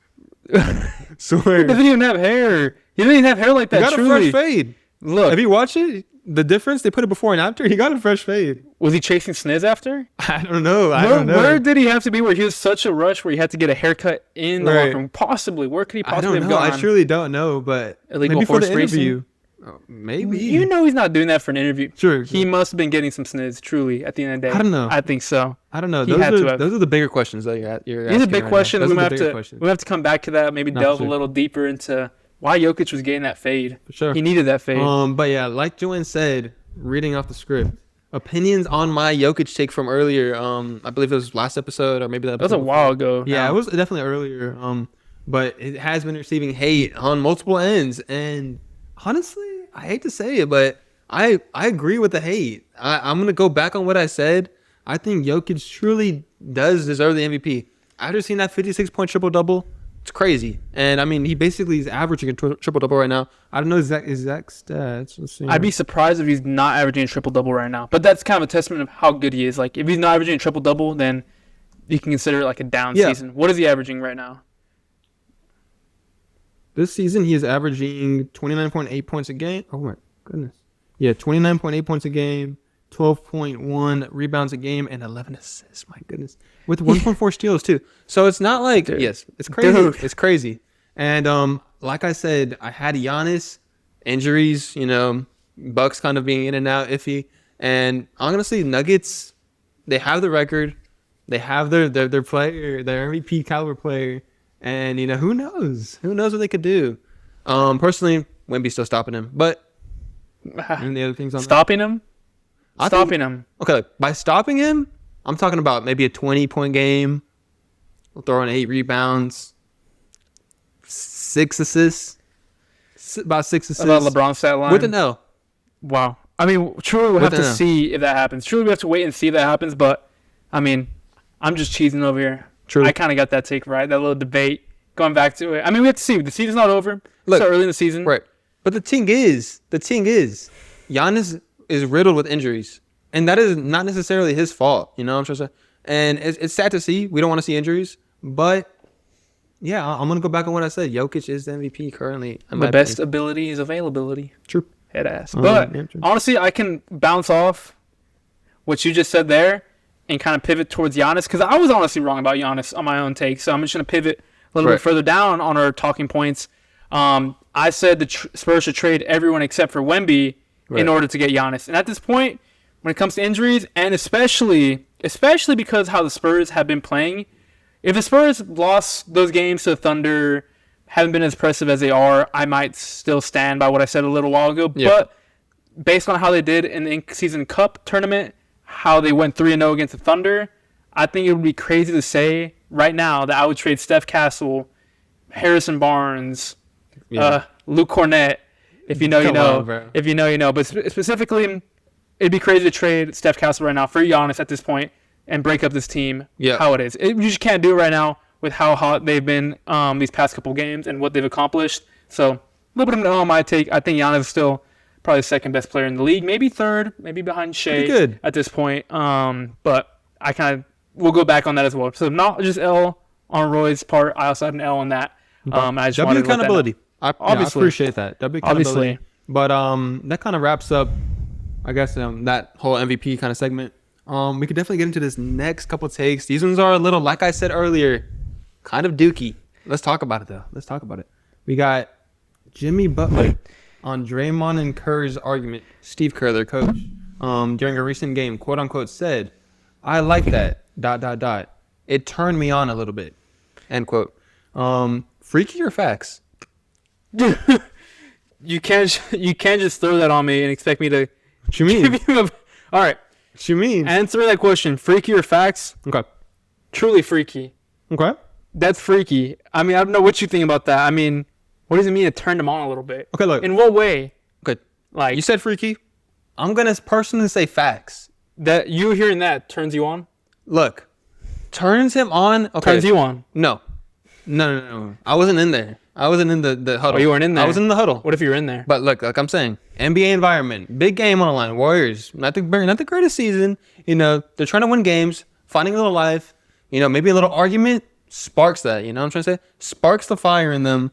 Swear. He doesn't even have hair. He doesn't even have hair like that. He got truly. a fresh fade. Look, Have you watched it? The difference, they put it before and after. He got a fresh fade. was he chasing Sniz after? I don't know. I don't know. Where did he have to be where he was such a rush where he had to get a haircut in the Right. locker room? Possibly. Where could he I possibly don't have know. gone? I truly don't know, but Illegal maybe for the horse racing? interview. Oh, maybe. You know he's not doing that for an interview. Sure. He must have been getting some Sniz, truly, at the end of the day. I don't know. I think so. I don't know. He had to have. Those are the bigger questions that you're These are asking big right questions. now. We Those are might the have bigger to questions. we have to come back to that, maybe No, delve for sure. a little deeper into why Jokic was getting that fade. For sure. He needed that fade. But yeah, like Joanne said, reading off the script, opinions on my Jokic take from earlier. I believe it was last episode or maybe That was a while ago. Yeah, now. it was definitely earlier. But it has been receiving hate on multiple ends, and honestly, I hate to say it, but I agree with the hate. I'm gonna go back on what I said. I think Jokic truly does deserve the MVP. After seeing that 56-point triple double, it's crazy. And I mean, he basically is averaging a triple double right now. I don't know exact stats. Let's see. I'd be surprised if he's not averaging a triple double right now. But that's kind of a testament of how good he is. Like if he's not averaging a triple double, then you can consider it like a down season. What is he averaging right now? This season, he is averaging 29.8 points a game. Oh my goodness. Yeah, 29.8 points a game, 12.1 rebounds a game, and 11 assists. My goodness. With 1.4 steals, too. So it's not like, Dude. yes, it's crazy. Dude. It's crazy. And like I said, I had Giannis, injuries, Bucks kind of being in and out, iffy. And honestly, Nuggets, they have the record. They have their player, their MVP caliber player. And, who knows? Who knows what they could do? Personally, Wemby's still stopping him. But and the other things on Stopping him? I Stopping him. Okay, by stopping him, I'm talking about maybe a 20-point game. We'll throw in 8 rebounds, 6 assists, about 6 assists. About LeBron's stat line. With an L. Wow. I mean, truly we'll have With to an L. see if that happens. Truly we have to wait and see if that happens. But, I mean, I'm just cheesing over here. True. I kind of got that take right, that little debate. Going back to it. I mean, we have to see. The season's not over. Look, so early in the season. Right. But the thing is, Giannis is riddled with injuries. And that is not necessarily his fault. You know what I'm trying to say? And it's sad to see. We don't want to see injuries. But, yeah, I'm going to go back on what I said. Jokic is the MVP currently. The best ability is availability. True. Head ass. But, yeah, true. honestly, I can bounce off what you just said there and kind of pivot towards Giannis. Because I was honestly wrong about Giannis on my own take. So I'm just going to pivot a little bit further down on our talking points. I said the Spurs should trade everyone except for Wemby in order to get Giannis. And at this point, when it comes to injuries, and especially because how the Spurs have been playing, if the Spurs lost those games to the Thunder, haven't been as impressive as they are, I might still stand by what I said a little while ago. Yeah. But based on how they did in the in-season cup tournament, how they went 3-0 against the Thunder, I think it would be crazy to say right now that I would trade Steph Castle, Harrison Barnes, Luke Cornett. If you know, you know. Bro. If you know, you know. But specifically, it'd be crazy to trade Steph Castle right now for Giannis at this point and break up this team how it is. You just can't do it right now. with how hot they've been these past couple games and what they've accomplished. So a little bit of an L on my take. I think Giannis is still probably the second best player in the league, maybe third, maybe behind Shea at this point. But we'll go back on that as well. So not just L on Roy's part. I also had an L on that. I just wanted to accountability. I Obviously. appreciate that. W accountability. Obviously. But that kind of wraps up, I guess, that whole MVP kind of segment. We could definitely get into this next couple takes. These ones are a little, like I said earlier, kind of dookie. Let's talk about it, though. Let's talk about it. We got Jimmy Butler on Draymond and Kerr's argument. Steve Kerr, their coach, during a recent game, quote unquote, said, "I like that, ... It turned me on a little bit," end quote. Freaky or facts? You can't just throw that on me and expect me to. What you mean? All right. What you mean? Answer that question. Freaky or facts? Okay. Truly freaky. Okay. That's freaky. I mean, I don't know what you think about that. I mean, what does it mean it turned him on a little bit? Okay, look. In what way? Okay. Like You said freaky. I'm going to personally say facts. that you hearing that turns you on? Look. Turns him on. Okay. Turns you on? No. No. I wasn't in there. I wasn't in the huddle. Oh, you weren't in there? I was in the huddle. What if you were in there? But look, like I'm saying, NBA environment, big game on the line. Warriors, not the greatest season. They're trying to win games, finding a little life. Maybe a little argument sparks that. You know what I'm trying to say? Sparks the fire in them.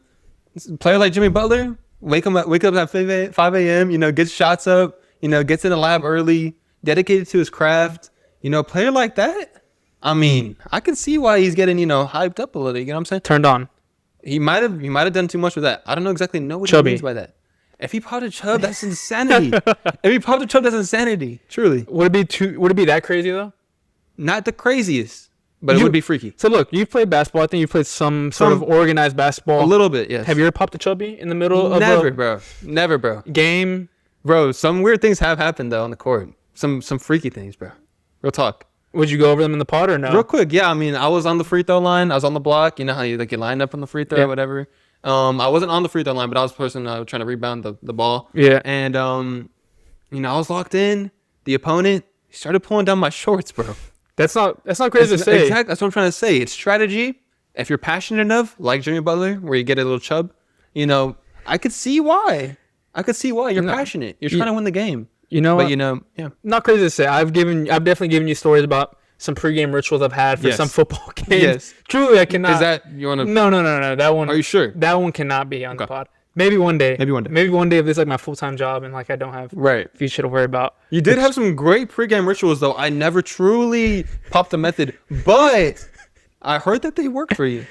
A player like Jimmy Butler, wake up at 5 a.m. Gets shots up. Gets in the lab early, dedicated to his craft. Player like that. I mean, I can see why he's getting hyped up a little. You know what I'm saying? Turned on. He might have done too much with that. I don't exactly know what Chubby. he means by that. If he popped a chub, that's insanity. If he popped a chub, that's insanity. Truly. Would it be that crazy though? Not the craziest, but it would be freaky. So look, you've played basketball. I think you've played some sort of organized basketball. A little bit, yes. Have you ever popped a chubby in the middle of Never, bro. Game? Bro, some weird things have happened though on the court. Some freaky things, bro. Real talk. Would you go over them in the pod or no? Real quick, yeah. I mean, I was on the free throw line. I was on the block. You know how you line up on the free throw or whatever. I wasn't on the free throw line, but I was the person trying to rebound the ball. Yeah. And I was locked in. The opponent started pulling down my shorts, bro. That's not crazy to say. Exactly. That's what I'm trying to say. It's strategy. If you're passionate enough, like Jimmy Butler, where you get a little chub, I could see why. You're passionate. You're trying to win the game. But yeah. Not crazy to say. I've definitely given you stories about some pregame rituals I've had for some football games. Yes. Truly, I cannot. Is that you want to? No. That one. Are you sure? That one cannot be on the pod. Maybe one day. Maybe one day. Maybe one day if this is like my full-time job and like I don't have future to worry about. You did have some great pregame rituals though. I never truly popped the method, but I heard that they worked for you.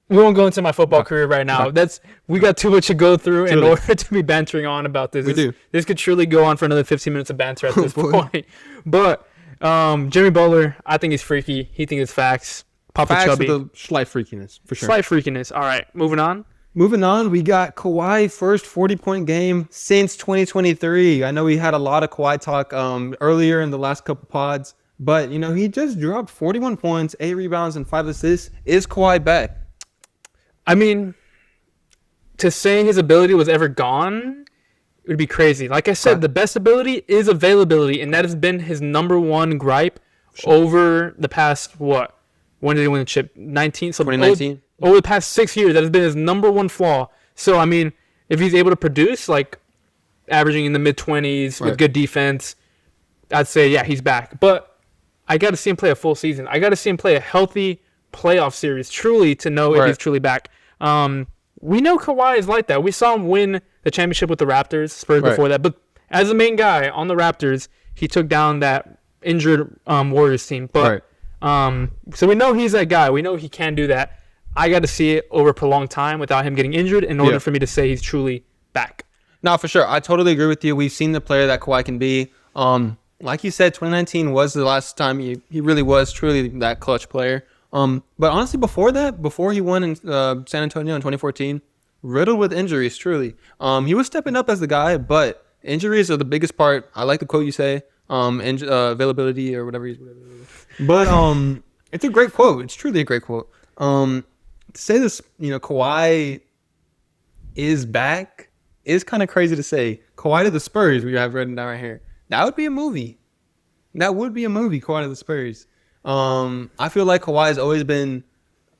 We won't go into my football career right now. We got too much to go through in order to be bantering on about this. This could truly go on for another 15 minutes of banter at this point. But Jimmy Butler, I think he's freaky. He thinks it's facts. Facts with a slight freakiness, for sure. Slight freakiness. All right, moving on. We got Kawhi first 40-point game since 2023. I know we had a lot of Kawhi talk earlier in the last couple pods, but he just dropped 41 points, 8 rebounds, and 5 assists. Is Kawhi back? I mean, to say his ability was ever gone would be crazy. Like I said, the best ability is availability, and that has been his number one gripe over the past, what? When did he win the chip? 2019? Over the past 6 years, that has been his number one flaw. So, I mean, if he's able to produce, like, averaging in the mid-20s with good defense, I'd say, yeah, he's back. But I got to see him play a full season. I got to see him play a healthy playoff series truly to know if he's truly back. We know Kawhi is like that. We saw him win the championship with the Raptors, Spurs before that. But as the main guy on the Raptors, he took down that injured Warriors team. But so we know he's that guy. We know he can do that. I got to see it over a prolonged time without him getting injured in order for me to say he's truly back. No, for sure. I totally agree with you. We've seen the player that Kawhi can be. Like you said, 2019 was the last time he really was truly that clutch player. But honestly, before that, before he won in San Antonio in 2014, riddled with injuries, truly. He was stepping up as the guy, but injuries are the biggest part. I like the quote you say, availability or whatever. But it's a great quote. It's truly a great quote. To say this, Kawhi is back is kind of crazy to say. Kawhi to the Spurs, we have written down right here. That would be a movie. Kawhi to the Spurs. I feel like Kawhi has always been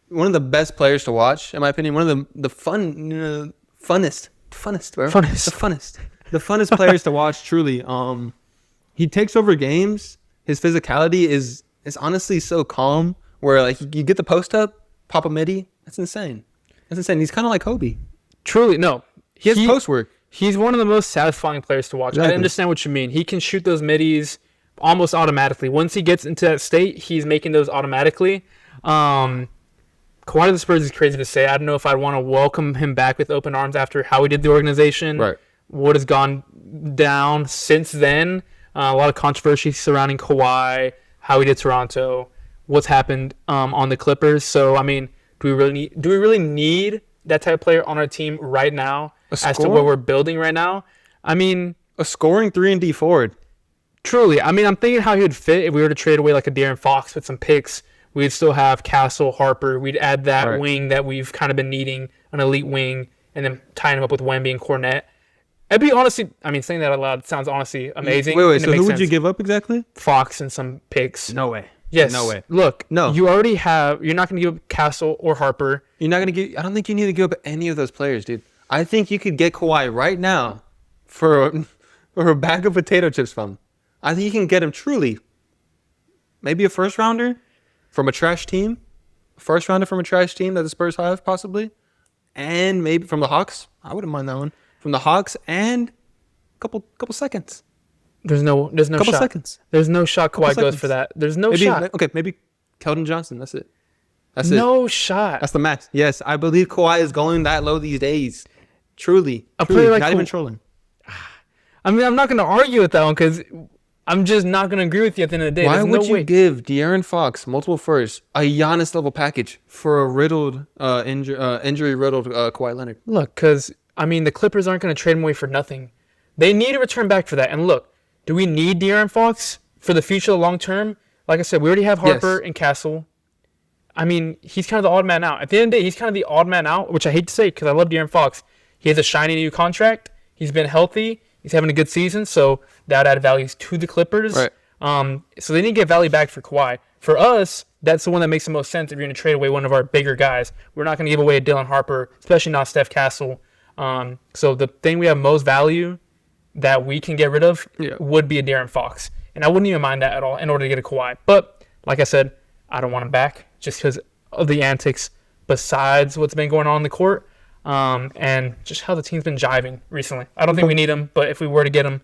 one of the best players to watch, in my opinion. One of the funnest, bro. The funnest players to watch, truly. He takes over games. His physicality is honestly so calm. Where like you get the post up, pop a midi. That's insane. He's kind of like Kobe. Truly, no. He has post work. He's one of the most satisfying players to watch. Exactly. I understand what you mean. He can shoot those middies almost automatically. Once he gets into that state, he's making those automatically. Kawhi to the Spurs is crazy to say. I don't know if I'd want to welcome him back with open arms after how he did the organization. Right. What has gone down since then. A lot of controversy surrounding Kawhi, how he did Toronto, what's happened on the Clippers. So, I mean, do we really need that type of player on our team right now as to what we're building right now? I mean, a scoring 3-and-D forward. Truly. I mean, I'm thinking how he would fit if we were to trade away like a De'Aaron Fox with some picks. We'd still have Castle, Harper. We'd add that wing that we've kind of been needing, an elite wing, and then tying him up with Wemby and Cornette. It'd be honestly, I mean, saying that out loud sounds honestly amazing. Wait, so who would you give up exactly? Fox and some picks. No way. Yes. No way. Look, no. You already have, you're not going to give up Castle or Harper. You're not going to give, I don't think you need to give up any of those players, dude. I think you could get Kawhi right now for a bag of potato chips from him. I think you can get him truly. Maybe a first rounder from a trash team. First rounder from a trash team that the Spurs have, possibly. And maybe from the Hawks. I wouldn't mind that one. From the Hawks and a couple seconds. There's no couple shot. Seconds. There's no shot Kawhi goes for that. There's no shot. Okay, maybe Keldon Johnson. That's it. No shot. That's the max. Yes, I believe Kawhi is going that low these days. Truly. A player like not even trolling. I mean, I'm not going to argue with that one because I'm just not going to agree with you at the end of the day. Why would you give De'Aaron Fox multiple firsts, a Giannis level package for a riddled, injury riddled Kawhi Leonard? Look, because I mean, the Clippers aren't going to trade him away for nothing. They need to return back for that. And look, do we need De'Aaron Fox for the future, long term? Like I said, we already have Harper and Castle. I mean, he's kind of the odd man out. At the end of the day, he's kind of the odd man out, which I hate to say because I love De'Aaron Fox. He has a shiny new contract. He's been healthy. He's having a good season, so that added values to the Clippers. Right. So they need to get value back for Kawhi. For us, that's the one that makes the most sense if you're going to trade away one of our bigger guys. We're not going to give away a Dylan Harper, especially not Steph Castle. So the thing we have most value that we can get rid of would be a De'Aaron Fox. And I wouldn't even mind that at all in order to get a Kawhi. But like I said, I don't want him back just because of the antics besides what's been going on in the court. And just how the team's been jiving recently. I don't think we need him, but if we were to get him,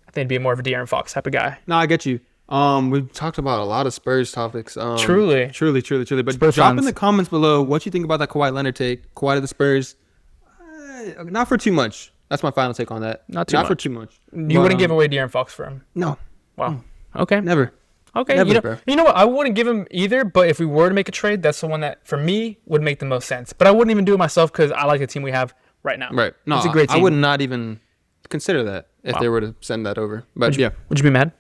I think he'd be more of a De'Aaron Fox type of guy. No, I get you. We've talked about a lot of Spurs topics. Truly. But Spurs drop fans. in the comments below what you think about that Kawhi Leonard take. Kawhi to the Spurs. Not for too much. That's my final take on that. Not for too much. You wouldn't give away De'Aaron Fox for him? No. Wow. Okay. Never. Okay. Never, you know what? I wouldn't give him either, but if we were to make a trade, that's the one that, for me, would make the most sense. But I wouldn't even do it myself because I like the team we have right now. Right. No, it's a great team. I would not even consider that if they were to send that over. But Would you be mad?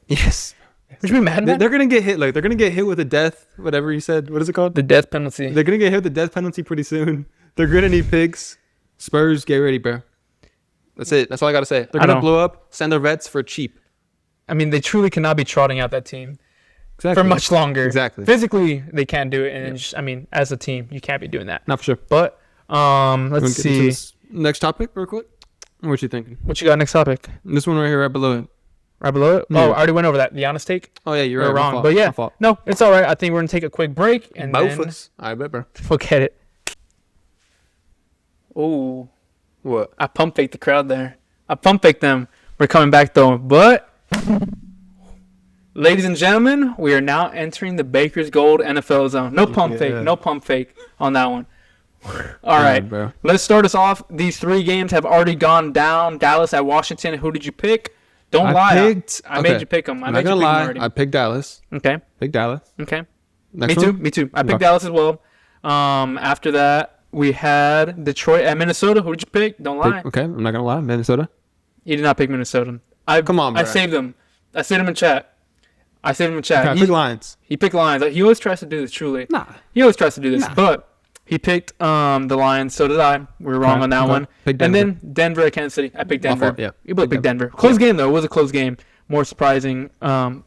Yes. Would you be mad? They're going to get hit. Like, they're going to get hit with a death, whatever you said. What is it called? The death penalty. They're going to get hit with the death penalty pretty soon. They're going to need picks. Spurs, get ready, bro. That's it. That's all I got to say. They're going to blow up, send their vets for cheap. I mean, they truly cannot be trotting out that team for much longer. Exactly. Physically, they can't do it. And just, I mean, as a team, you can't be doing that. Not for sure. But let's see. Next topic real quick. What you thinking? What you got next topic? This one right here, right below it. Right below it? Yeah. Oh, I already went over that. The honest take? Oh, yeah, you're right. Wrong. But yeah, no, it's all right. I think we're going to take a quick break. And both of us. I bet, bro. Forget it. Oh. What? I pump faked the crowd there. I pump faked them. We're coming back though. But, ladies and gentlemen, we are now entering the Baker's Gold NFL zone. No pump fake. No pump fake on that one. All right. Bro. Let's start us off. These 3 games have already gone down. Dallas at Washington. Who did you pick? Don't lie. I made you pick them. I'm not going to lie. I picked Dallas. Okay. Picked Dallas. Okay. Next Me too. I picked Dallas as well. After that, we had Detroit at Minnesota. Who did you pick? Don't lie. Okay. I'm not going to lie. Minnesota. You did not pick Minnesota. Come on, bro. I saved them. I saved them in chat. Okay, I picked Lions. He picked Lions. He always tries to do this, truly. Nah. He always tries to do this. Nah. But he picked the Lions. So did I. We were wrong on that one. Picked and then Denver at Kansas City. I picked Denver. Yeah. You both picked Denver. Close game, though. It was a close game. more surprising.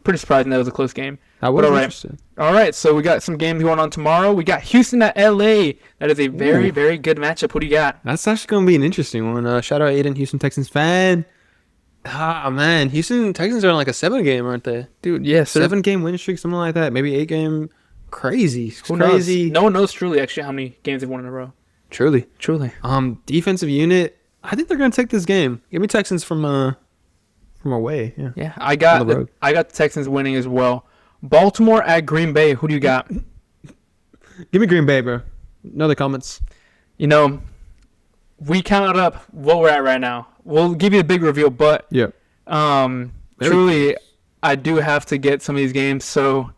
Pretty surprising that it was a close game. That was interesting. All right, so we got some games going on tomorrow. We got Houston at LA. That is a very, very good matchup. Who do you got? That's actually going to be an interesting one. Shout out Aiden, Houston Texans fan. Ah, man. Houston Texans are on like a 7-game, aren't they? Dude, yes. 7-game win streak, something like that. Maybe 8-game. Crazy. Who crazy. Knows? No one knows truly, actually, how many games they've won in a row. Truly. Defensive unit. I think they're going to take this game. Give me Texans from away. Yeah. I got the Texans winning as well. Baltimore at Green Bay. Who do you got? Give me Green Bay, bro. No other comments. We counted up what we're at right now. We'll give you a big reveal, but truly, I do have to get some of these games. So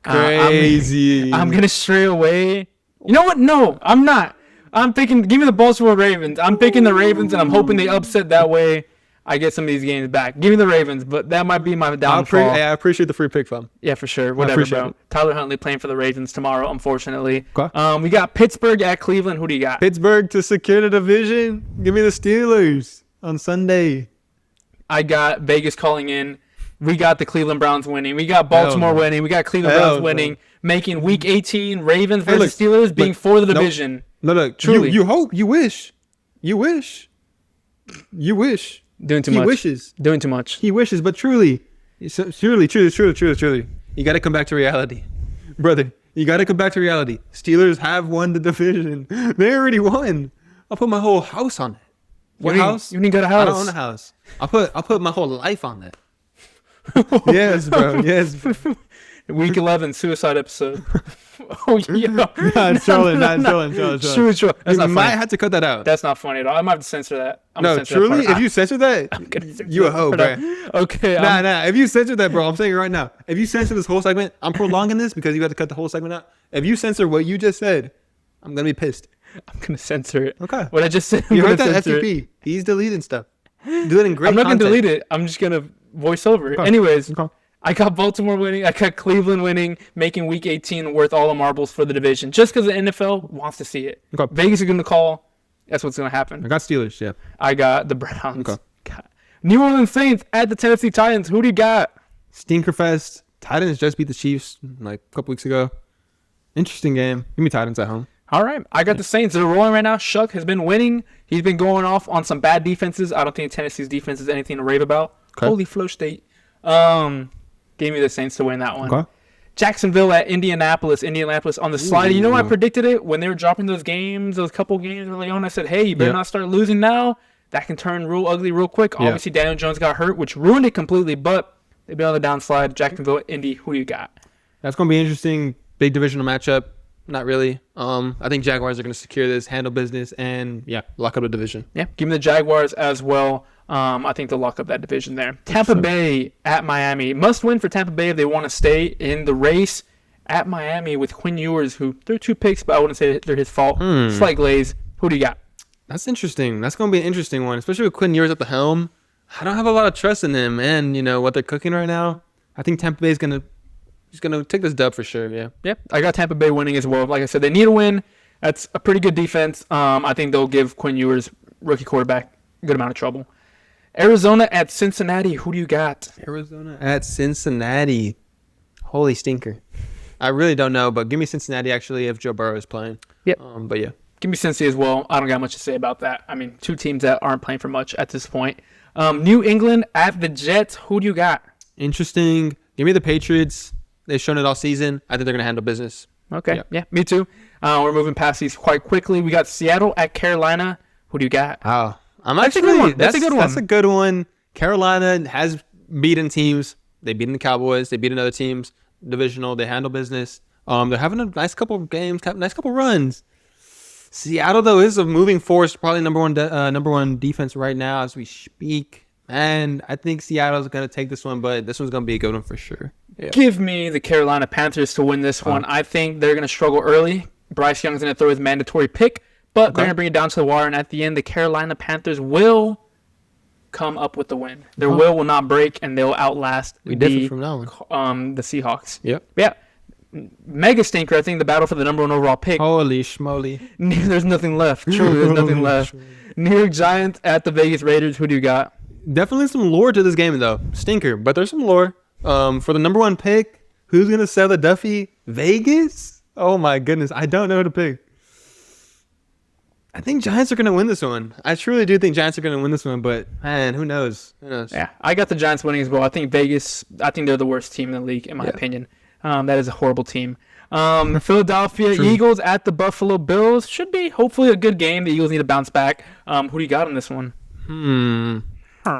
crazy. I'm gonna stray away. You know what? No, I'm not. I'm picking. Give me the Baltimore Ravens. I'm picking the Ravens, and I'm hoping they upset that way. I get some of these games back. Give me the Ravens, but that might be my downfall. I appreciate the free pick, fam. Yeah, for sure. Whatever, bro. Tyler Huntley playing for the Ravens tomorrow, unfortunately. Okay. We got Pittsburgh at Cleveland. Who do you got? Pittsburgh to secure the division. Give me the Steelers on Sunday. I got Vegas calling in. We got the Cleveland Browns winning. We got Baltimore winning. We got Cleveland Browns winning, making Week 18 Ravens versus Steelers being for the division. Look. Truly. You hope. You wish. Doing too much. He wishes. Doing too much. He wishes, but truly. You got to come back to reality. Brother, you got to come back to reality. Steelers have won the division. They already won. I'll put my whole house on it. What house? You didn't got a house. I don't own a house. I'll put my whole life on that. Yes, bro. Yes. Week 11 suicide episode. Oh, yeah. Not trolling. Sure. You might have to cut that out. That's not funny at all. I might have to censor that. Truly, if you censor that, you a hoe, bro. Okay. Nah. If you censor that, bro, I'm saying it right now. If you censor this whole segment, I'm prolonging this because you have to cut the whole segment out. If you censor what you just said, I'm going to be pissed. I'm going to censor it. Okay. What I just said, you heard that, FTP. He's deleting stuff. Doing great I'm not going to delete it. I'm just going to voice over it. Okay. Anyways. Okay. I got Baltimore winning. I got Cleveland winning, making Week 18 worth all the marbles for the division. Just because the NFL wants to see it. Okay. Vegas is going to call. That's what's going to happen. I got Steelers, yeah. I got the Browns. Okay. New Orleans Saints at the Tennessee Titans. Who do you got? Stinkerfest. Titans just beat the Chiefs like a couple weeks ago. Interesting game. Give me Titans at home. All right. I got the Saints. They're rolling right now. Shuck has been winning. He's been going off on some bad defenses. I don't think Tennessee's defense is anything to rave about. Okay. Holy flow state. Gave me the Saints to win that one. Okay. Jacksonville at Indianapolis. Indianapolis on the slide. You know when I predicted it? When they were dropping those couple games early on, I said, hey, you better not start losing now. That can turn real ugly real quick. Yeah. Obviously, Daniel Jones got hurt, which ruined it completely, but they've been on the downslide. Jacksonville, Indy, who you got? That's going to be interesting. Big divisional matchup. Not really. I think Jaguars are going to secure this, handle business, and, lock up the division. Yeah, give me the Jaguars as well. I think they'll lock up that division there. Tampa Bay at Miami. Must win for Tampa Bay if they want to stay in the race. At Miami with Quinn Ewers, who threw 2 picks, but I wouldn't say they're his fault. Slight glaze. Who do you got? That's interesting. That's going to be an interesting one, especially with Quinn Ewers at the helm. I don't have a lot of trust in him and, what they're cooking right now. I think Tampa Bay is going to take this dub for sure, yeah. Yep, I got Tampa Bay winning as well. Like I said, they need a win. That's a pretty good defense. I think they'll give Quinn Ewers, rookie quarterback, a good amount of trouble. Arizona at Cincinnati. Who do you got? Arizona at Cincinnati. Holy stinker. I really don't know, but give me Cincinnati actually if Joe Burrow is playing. Yep. But yeah. Give me Cincy as well. I don't got much to say about that. I mean, 2 teams that aren't playing for much at this point. New England at the Jets. Who do you got? Interesting. Give me the Patriots. They've shown it all season. I think they're going to handle business. Okay. Yeah, me too. We're moving past these quite quickly. We got Seattle at Carolina. Who do you got? Oh. That's a good one. That's a good one. Carolina has beaten teams. They beaten the Cowboys. They beaten other teams. Divisional. They handle business. They're having a nice couple of games, nice couple runs. Seattle though is a moving force, probably number one defense right now as we speak. And I think Seattle's gonna take this one, but this one's gonna be a good one for sure. Yeah. Give me the Carolina Panthers to win this one. I think they're gonna struggle early. Bryce Young's gonna throw his mandatory pick. But they're going to bring it down to the wire, and at the end, the Carolina Panthers will come up with the win. Their will not break, and they'll outlast the Seahawks. Yep. Yeah. Mega stinker, I think, the battle for the number 1 overall pick. Holy schmoly. There's nothing left. Truly, there's nothing left. New York Giants at the Vegas Raiders. Who do you got? Definitely some lore to this game, though. Stinker, but there's some lore. For the number 1 pick, who's going to sell the Duffy? Vegas? Oh, my goodness. I don't know who to pick. I think Giants are going to win this one. I truly do think Giants are going to win this one, but, man, who knows? Who knows? Yeah, I got the Giants winning as well. I think Vegas, they're the worst team in the league, in my opinion. That is a horrible team. Philadelphia Eagles at the Buffalo Bills. Should be, hopefully, a good game. The Eagles need to bounce back. Who do you got on this one?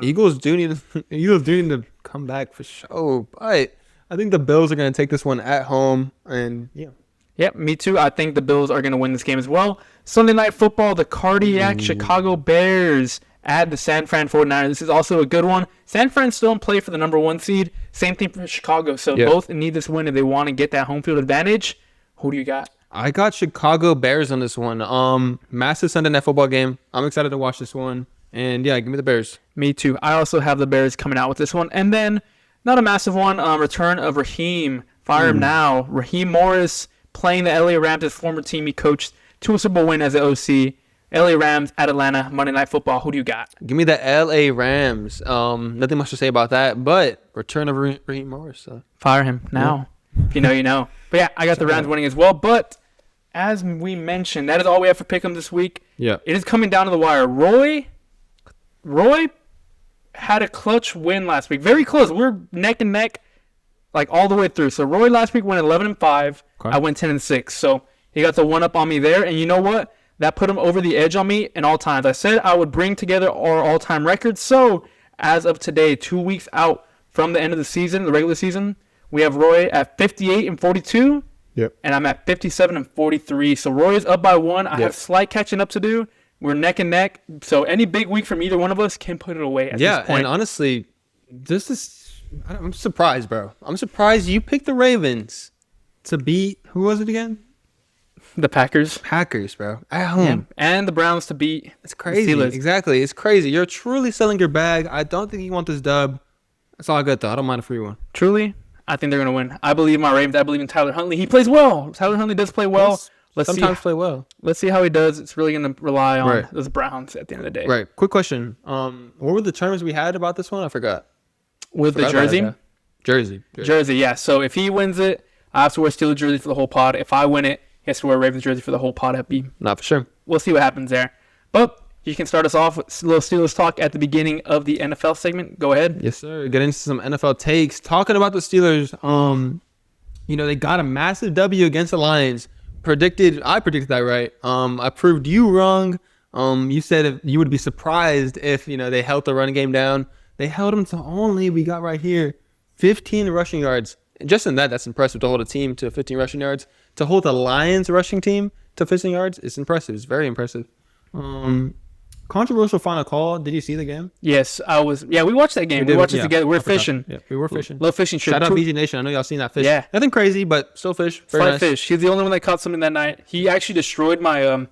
Eagles do need to come back for sure, but I think the Bills are going to take this one at home, and Yep, me too. I think the Bills are going to win this game as well. Sunday Night Football, the cardiac Chicago Bears at the San Fran 49ers. This is also a good one. San Fran's still in play for the number 1 seed. Same thing for Chicago. So both need this win if they want to get that home field advantage. Who do you got? I got Chicago Bears on this one. Massive Sunday Night Football game. I'm excited to watch this one. And, give me the Bears. Me too. I also have the Bears coming out with this one. And then, not a massive one, return of Raheem. Fire him now. Raheem Morris playing the LA Rams, his former team he coached to a Super Bowl win as an OC. LA Rams at Atlanta, Monday Night Football. Who do you got? Give me the LA Rams. Nothing much to say about that, but return of Raheem Morris. So. Fire him now. If you know, you know. But yeah, I got the Rams winning as well. But as we mentioned, that is all we have for Pick'em this week. Yeah. It is coming down to the wire. Roy had a clutch win last week. Very close. We're neck and neck, like all the way through. So Roy last week went 11-5. Okay. I went 10-6. So he got the one up on me there. And you know what? That put him over the edge on me in all times. I said I would bring together our all-time records. So as of today, 2 weeks out from the end of the season, the regular season, we have Roy at 58-42. Yep. And I'm at 57-43. So Roy is up by 1. I have slight catching up to do. We're neck and neck. So any big week from either one of us can put it away at this point. And honestly, I'm surprised, bro. I'm surprised you picked the Ravens to beat, who was it again? The Packers. Packers, bro. At home. Yeah. And the Browns to beat It's crazy. the Steelers. Exactly. It's crazy. You're truly selling your bag. I don't think you want this dub. It's all good, though. I don't mind a free one. Truly, I think they're going to win. I believe in my Ravens. I believe in Tyler Huntley. He plays well. Tyler Huntley does play well. Sometimes play well. Let's see how he does. It's really going to rely on those Browns at the end of the day. Right. Quick question. What were the terms we had about this one? I forgot. With the jersey? Jersey, yeah. So if he wins it, I have to wear Steelers jersey for the whole pod. If I win it, he has to wear Ravens jersey for the whole pod. Not for sure. We'll see what happens there. But you can start us off with a little Steelers talk at the beginning of the NFL segment. Go ahead. Yes, sir. Get into some NFL takes. Talking about the Steelers, they got a massive W against the Lions. I predicted that right. I proved you wrong. You said you would be surprised if, they held the running game down. They held them to only, we got right here, 15 rushing yards. Just in that's impressive to hold a team to 15 rushing yards. To hold the Lions rushing team to 15 yards, it's impressive. It's very impressive. Controversial final call. Did you see the game? Yes, I was. Yeah, we watched that game. We watched it together. We were fishing. Yeah, we were fishing. Little fishing trip. Shout out BG Nation. I know y'all seen that fish. Yeah. Nothing crazy, but still fish. Very nice. Fish. He's the only one that caught something that night. He actually destroyed my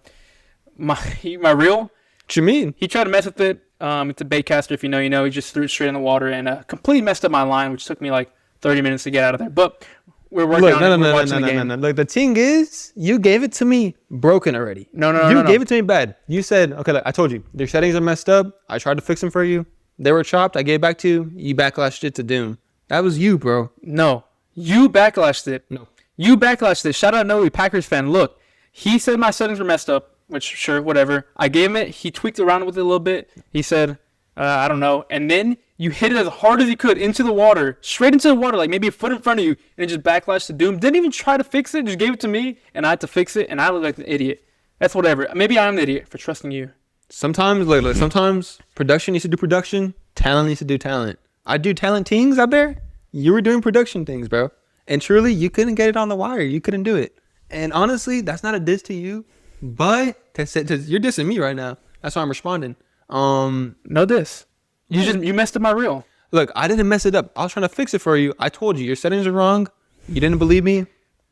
my reel. What you mean? He tried to mess with it. It's a bait caster, if you know, you know. He just threw it straight in the water and completely messed up my line, which took me like 30 minutes to get out of there. But we're working on it. We're watching the game. No. Look, the thing is, you gave it to me broken already. No. You gave it to me bad. You said, okay, look, I told you, their settings are messed up. I tried to fix them for you. They were chopped. I gave it back to you. You backlashed it to doom. That was you, bro. No. You backlashed it. No. You backlashed it. Shout out Noe, Packers fan. Look, he said my settings were messed up, which, sure, whatever. I gave him it. He tweaked around with it a little bit. He said, I don't know. And then you hit it as hard as you could into the water, straight into the water, like maybe a foot in front of you, and it just backlashed to doom. Didn't even try to fix it. Just gave it to me, and I had to fix it, and I look like an idiot. That's whatever. Maybe I'm the idiot for trusting you. Sometimes production needs to do production. Talent needs to do talent. I do talent things out there. You were doing production things, bro. And truly, you couldn't get it on the wire. You couldn't do it. And honestly, that's not a diss to you, but you're dissing me right now. That's why I'm responding. No diss. You messed up my reel. Look, I didn't mess it up. I was trying to fix it for you. I told you your settings are wrong. You didn't believe me.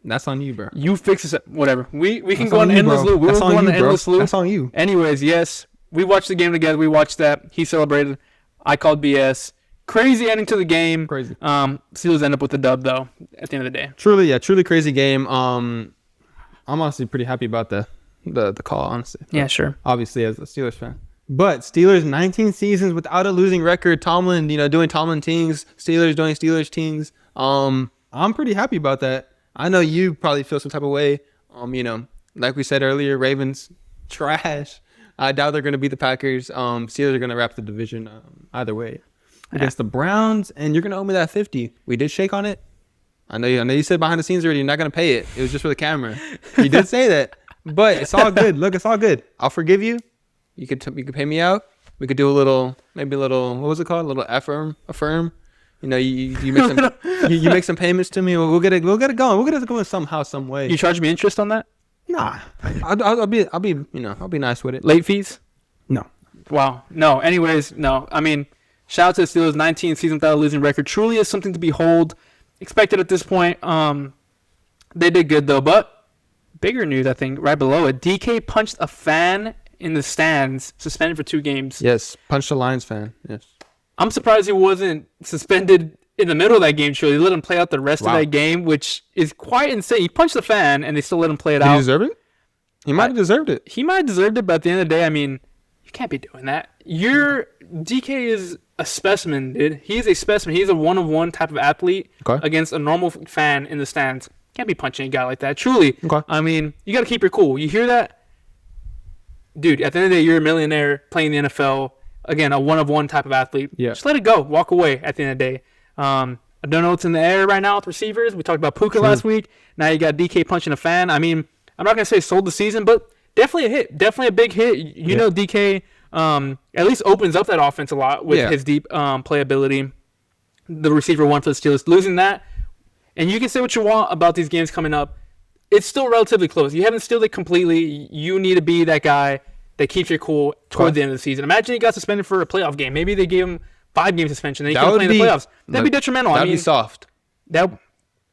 That's on you, bro. You fix it. Whatever. We can go on an endless loop. We were going on an endless loop. That's on you. Anyways, yes, we watched the game together. We watched that. He celebrated. I called BS. Crazy ending to the game. Crazy. Steelers end up with the dub though. At the end of the day. Truly crazy game. I'm honestly pretty happy about the call. Honestly. Yeah, sure. Obviously, as a Steelers fan. But Steelers 19 seasons without a losing record. Tomlin, doing Tomlin things. Steelers doing Steelers things. I'm pretty happy about that. I know you probably feel some type of way. Like we said earlier, Ravens trash. I doubt they're going to beat the Packers. Steelers are going to wrap the division either way against the Browns, and you're going to owe me that 50. We did shake on it. I know you said behind the scenes already you're not going to pay it. It was just for the camera. You did say that, but it's all good. Look, it's all good. I'll forgive you. You could pay me out. We could do maybe a little. What was it called? A little affirm. You make some you make some payments to me. We'll get it going. We'll get it going somehow, some way. You charge me interest on that? Nah, I'll be nice with it. Late fees? No. Wow. No. Anyways, no. I mean, shout out to the Steelers. 19 seasons without a losing record truly is something to behold. Expected at this point. They did good though, but bigger news I think right below it. DK punched a fan in the stands, suspended for 2 games. Yes, punched a Lions fan. Yes. I'm surprised he wasn't suspended in the middle of that game. Truly, they let him play out the rest of that game, which is quite insane. He punched the fan, and they still let him play it out. Did he deserve it? He might have deserved it. He might have deserved it, but at the end of the day, I mean, you can't be doing that. DK is a specimen, dude. He's a specimen. He's a one-of-one type of athlete against a normal fan in the stands. Can't be punching a guy like that. Truly. Okay. I mean, you got to keep your cool. You hear that? Dude, at the end of the day, you're a millionaire playing the NFL. Again, a one-of-one type of athlete. Yeah. Just let it go. Walk away at the end of the day. I don't know what's in the air right now with receivers. We talked about Puka last week. Now you got DK punching a fan. I mean, I'm not going to say sold the season, but definitely a hit. Definitely a big hit. You know DK at least opens up that offense a lot with his deep playability. The receiver one for the Steelers. Losing that, and you can say what you want about these games coming up. It's still relatively close. You haven't stealed it completely. You need to be that guy that keeps your cool toward the end of the season. Imagine he got suspended for a playoff game. Maybe they gave him 5-game suspension. Then he couldn't play in the playoffs. That'd be detrimental. That'd be soft.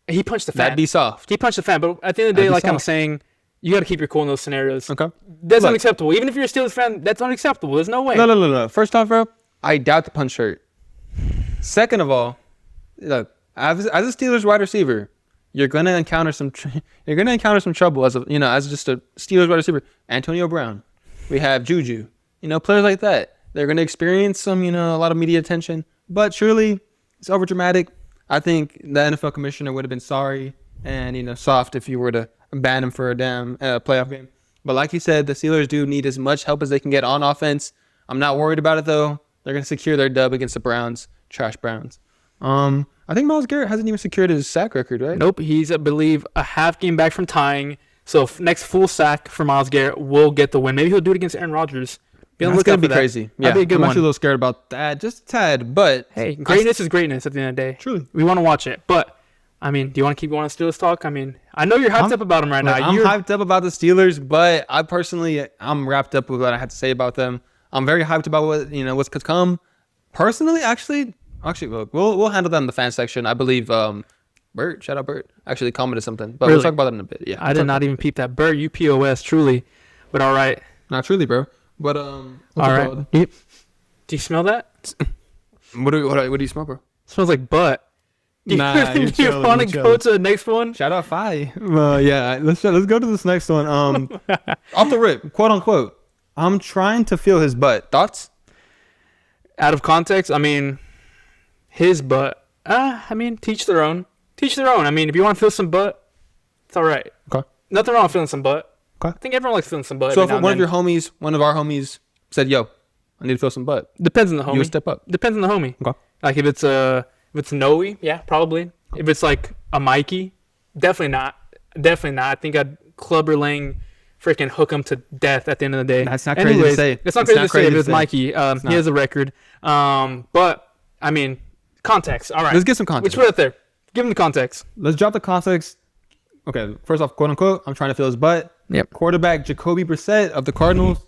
He punched the fan. That'd be soft. He punched the fan. But at the end of the day, like I'm saying, you got to keep your cool in those scenarios. Okay. That's unacceptable. Even if you're a Steelers fan, that's unacceptable. There's no way. No. First off, bro, I doubt the punch hurt. Second of all, look, as a Steelers wide receiver, you're gonna encounter some trouble as just a Steelers wide receiver. Antonio Brown, we have Juju, players like that. They're gonna experience some, a lot of media attention. But surely it's over dramatic. I think the NFL commissioner would have been sorry and soft if you were to ban him for a damn playoff game. But like you said, the Steelers do need as much help as they can get on offense. I'm not worried about it though. They're gonna secure their dub against the Browns, trash Browns. I think Myles Garrett hasn't even secured his sack record, right? Nope. He's, I believe, a half game back from tying. So next full sack for Myles Garrett will get the win. Maybe he'll do it against Aaron Rodgers. That's going to be crazy. Yeah, be a good I'm one. actually a little scared about that, just a tad. But hey, greatness is greatness at the end of the day. Truly. We want to watch it. But, I mean, do you want to keep going on Steelers talk? I mean, I know you're hyped up about them right now. I'm hyped up about the Steelers, but I'm wrapped up with what I had to say about them. I'm very hyped about what's to come. Personally, actually, look, we'll handle that in the fan section. I believe Bert, shout out Bert, actually commented something, but we'll talk about that in a bit. Yeah, I did not even peep that. Bert, you POS, truly, but all right. Not truly, bro. But all right. Yep. Do you smell that? What do you smell, bro? It smells like butt. Do you want to go to the next one? Shout out Fi. Yeah, let's go to this next one. Off the rip, quote unquote. I'm trying to feel his butt. Thoughts? Out of context, I mean, his butt. I mean, teach their own. Teach their own. I mean, if you want to feel some butt, it's all right. Okay. Nothing wrong with feeling some butt. Okay. I think everyone likes feeling some butt. So if one of our homies said, "Yo, I need to feel some butt," depends on the homie. You would step up. Depends on the homie. Okay. Like if it's Noe, yeah, probably. If it's like a Mikey, definitely not. Definitely not. I think I'd Clubber Lang freaking hook him to death at the end of the day. That's not crazy to say. It's not crazy to say if it's Mikey. He has a record. But I mean, context. All right. Let's get some context. Let's put it there. Give him the context. Let's drop the context. Okay, first off, quote unquote, I'm trying to feel his butt. Yep. Quarterback Jacoby Brissett of the Cardinals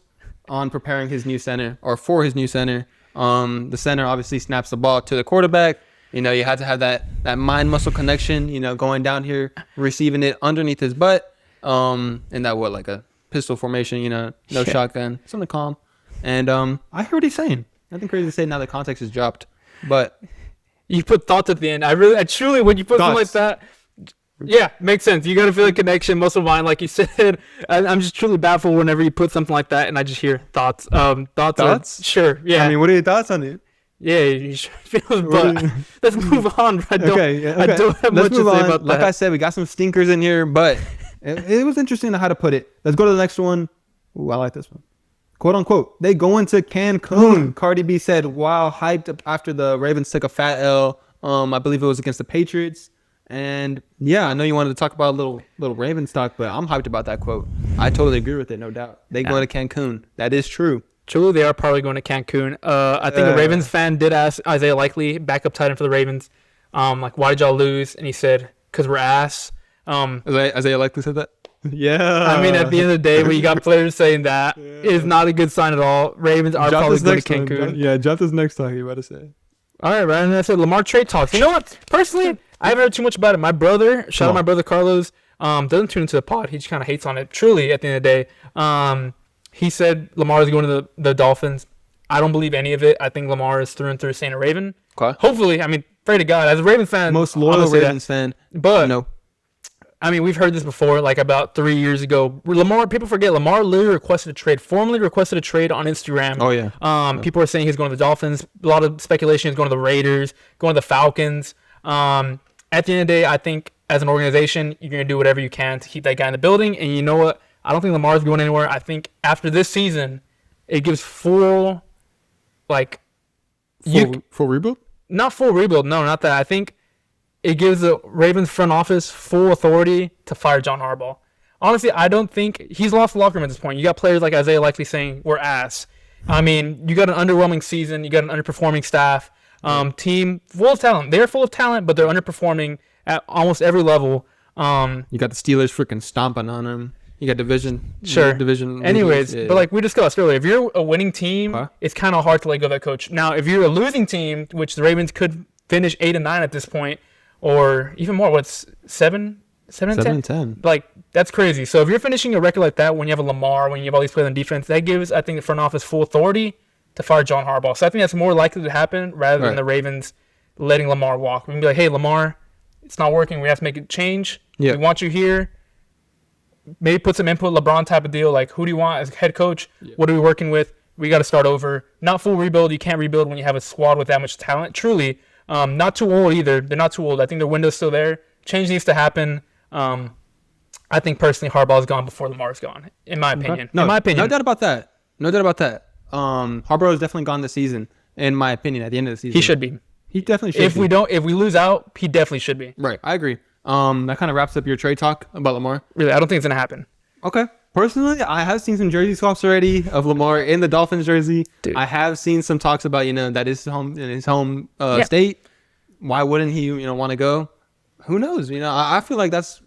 on preparing his new center or for his new center. The center obviously snaps the ball to the quarterback. You had to have that mind muscle connection, going down here, receiving it underneath his butt. And that like a pistol formation, no shotgun, something calm. And I hear what he's saying. Nothing crazy to say now the context is dropped. But you put thoughts at the end. I truly, when you put something like that, Yeah, makes sense. You got to feel the connection, muscle mind, like you said. I'm just truly baffled whenever you put something like that, and I just hear thoughts. Thoughts? Sure. Yeah. I mean, what are your thoughts on it? Yeah, you sure feel. But let's move on. I don't have much to say about that. Like I said, we got some stinkers in here, but it was interesting how to put it. Let's go to the next one. Ooh, I like this one. Quote unquote, they go into Cancun. Cardi B said, "Wow, hyped after the Ravens took a fat L. I believe it was against the Patriots." And yeah, I know you wanted to talk about a little Ravens talk, but I'm hyped about that quote. I totally agree with it, no doubt. They go to Cancun. That is true. Truly, they are probably going to Cancun. I think a Ravens fan did ask Isaiah Likely, backup tight end for the Ravens, like, why did y'all lose? And he said, because we're ass. Isaiah Likely said that? Yeah. I mean, at the end of the day, when you got players saying that, is not a good sign at all. Ravens are probably going to Cancun. Drop this next talk you about to say. All right, Ryan. I said Lamar trade talks. You know what? Personally, I haven't heard too much about it. My brother, shout out my brother Carlos, doesn't tune into the pod. He just kind of hates on it. Truly, at the end of the day, he said Lamar is going to the Dolphins. I don't believe any of it. I think Lamar is through and through staying a Raven. Okay. Hopefully, I mean, pray to God, as a Ravens fan, most loyal Ravens fan. But no. I mean, we've heard this before, like about 3 years ago. Lamar, people forget, Lamar literally formally requested a trade on Instagram. Oh, yeah. People are saying he's going to the Dolphins. A lot of speculation he's going to the Raiders, going to the Falcons. At the end of the day, I think as an organization, you're going to do whatever you can to keep that guy in the building. And you know what? I don't think Lamar's going anywhere. I think after this season, it gives full rebuild? Not full rebuild. No, not that. I think it gives the Ravens front office full authority to fire John Harbaugh. Honestly, I don't think he's lost the locker room at this point. You got players like Isaiah Likely saying we're ass. I mean, you got an underwhelming season. You got an underperforming staff. Team full of talent. They're full of talent, but they're underperforming at almost every level. You got the Steelers freaking stomping on them. You got division. Sure. Division. Anyways, but like we discussed earlier, if you're a winning team, it's kind of hard to let go of that coach. Now, if you're a losing team, which the Ravens could finish 8-9 at this point, or even more, what's 7-10? Like, that's crazy. So if you're finishing a record like that, when you have a Lamar, when you have all these players on defense, that gives, I think, the front office full authority to fire John Harbaugh. So I think that's more likely to happen rather than the Ravens letting Lamar walk. We can be like, hey, Lamar, it's not working. We have to make a change. Yeah. We want you here. Maybe put some input, LeBron type of deal. Like, who do you want as head coach? Yeah. What are we working with? We got to start over. Not full rebuild. You can't rebuild when you have a squad with that much talent. Truly. Not too old either. They're not too old. I think their window's still there. Change needs to happen. I think personally Harbaugh's gone before Lamar's gone, in my opinion. No doubt about that. Harbaugh is definitely gone this season, in my opinion, at the end of the season. He should be. He definitely should be. If we lose out, he definitely should be. Right. I agree. That kind of wraps up your trade talk about Lamar. Really, I don't think it's going to happen. Okay. Personally, I have seen some jersey swaps already of Lamar in the Dolphins jersey. Dude. I have seen some talks about, that is in his home state. Why wouldn't he, want to go? Who knows? I feel like that's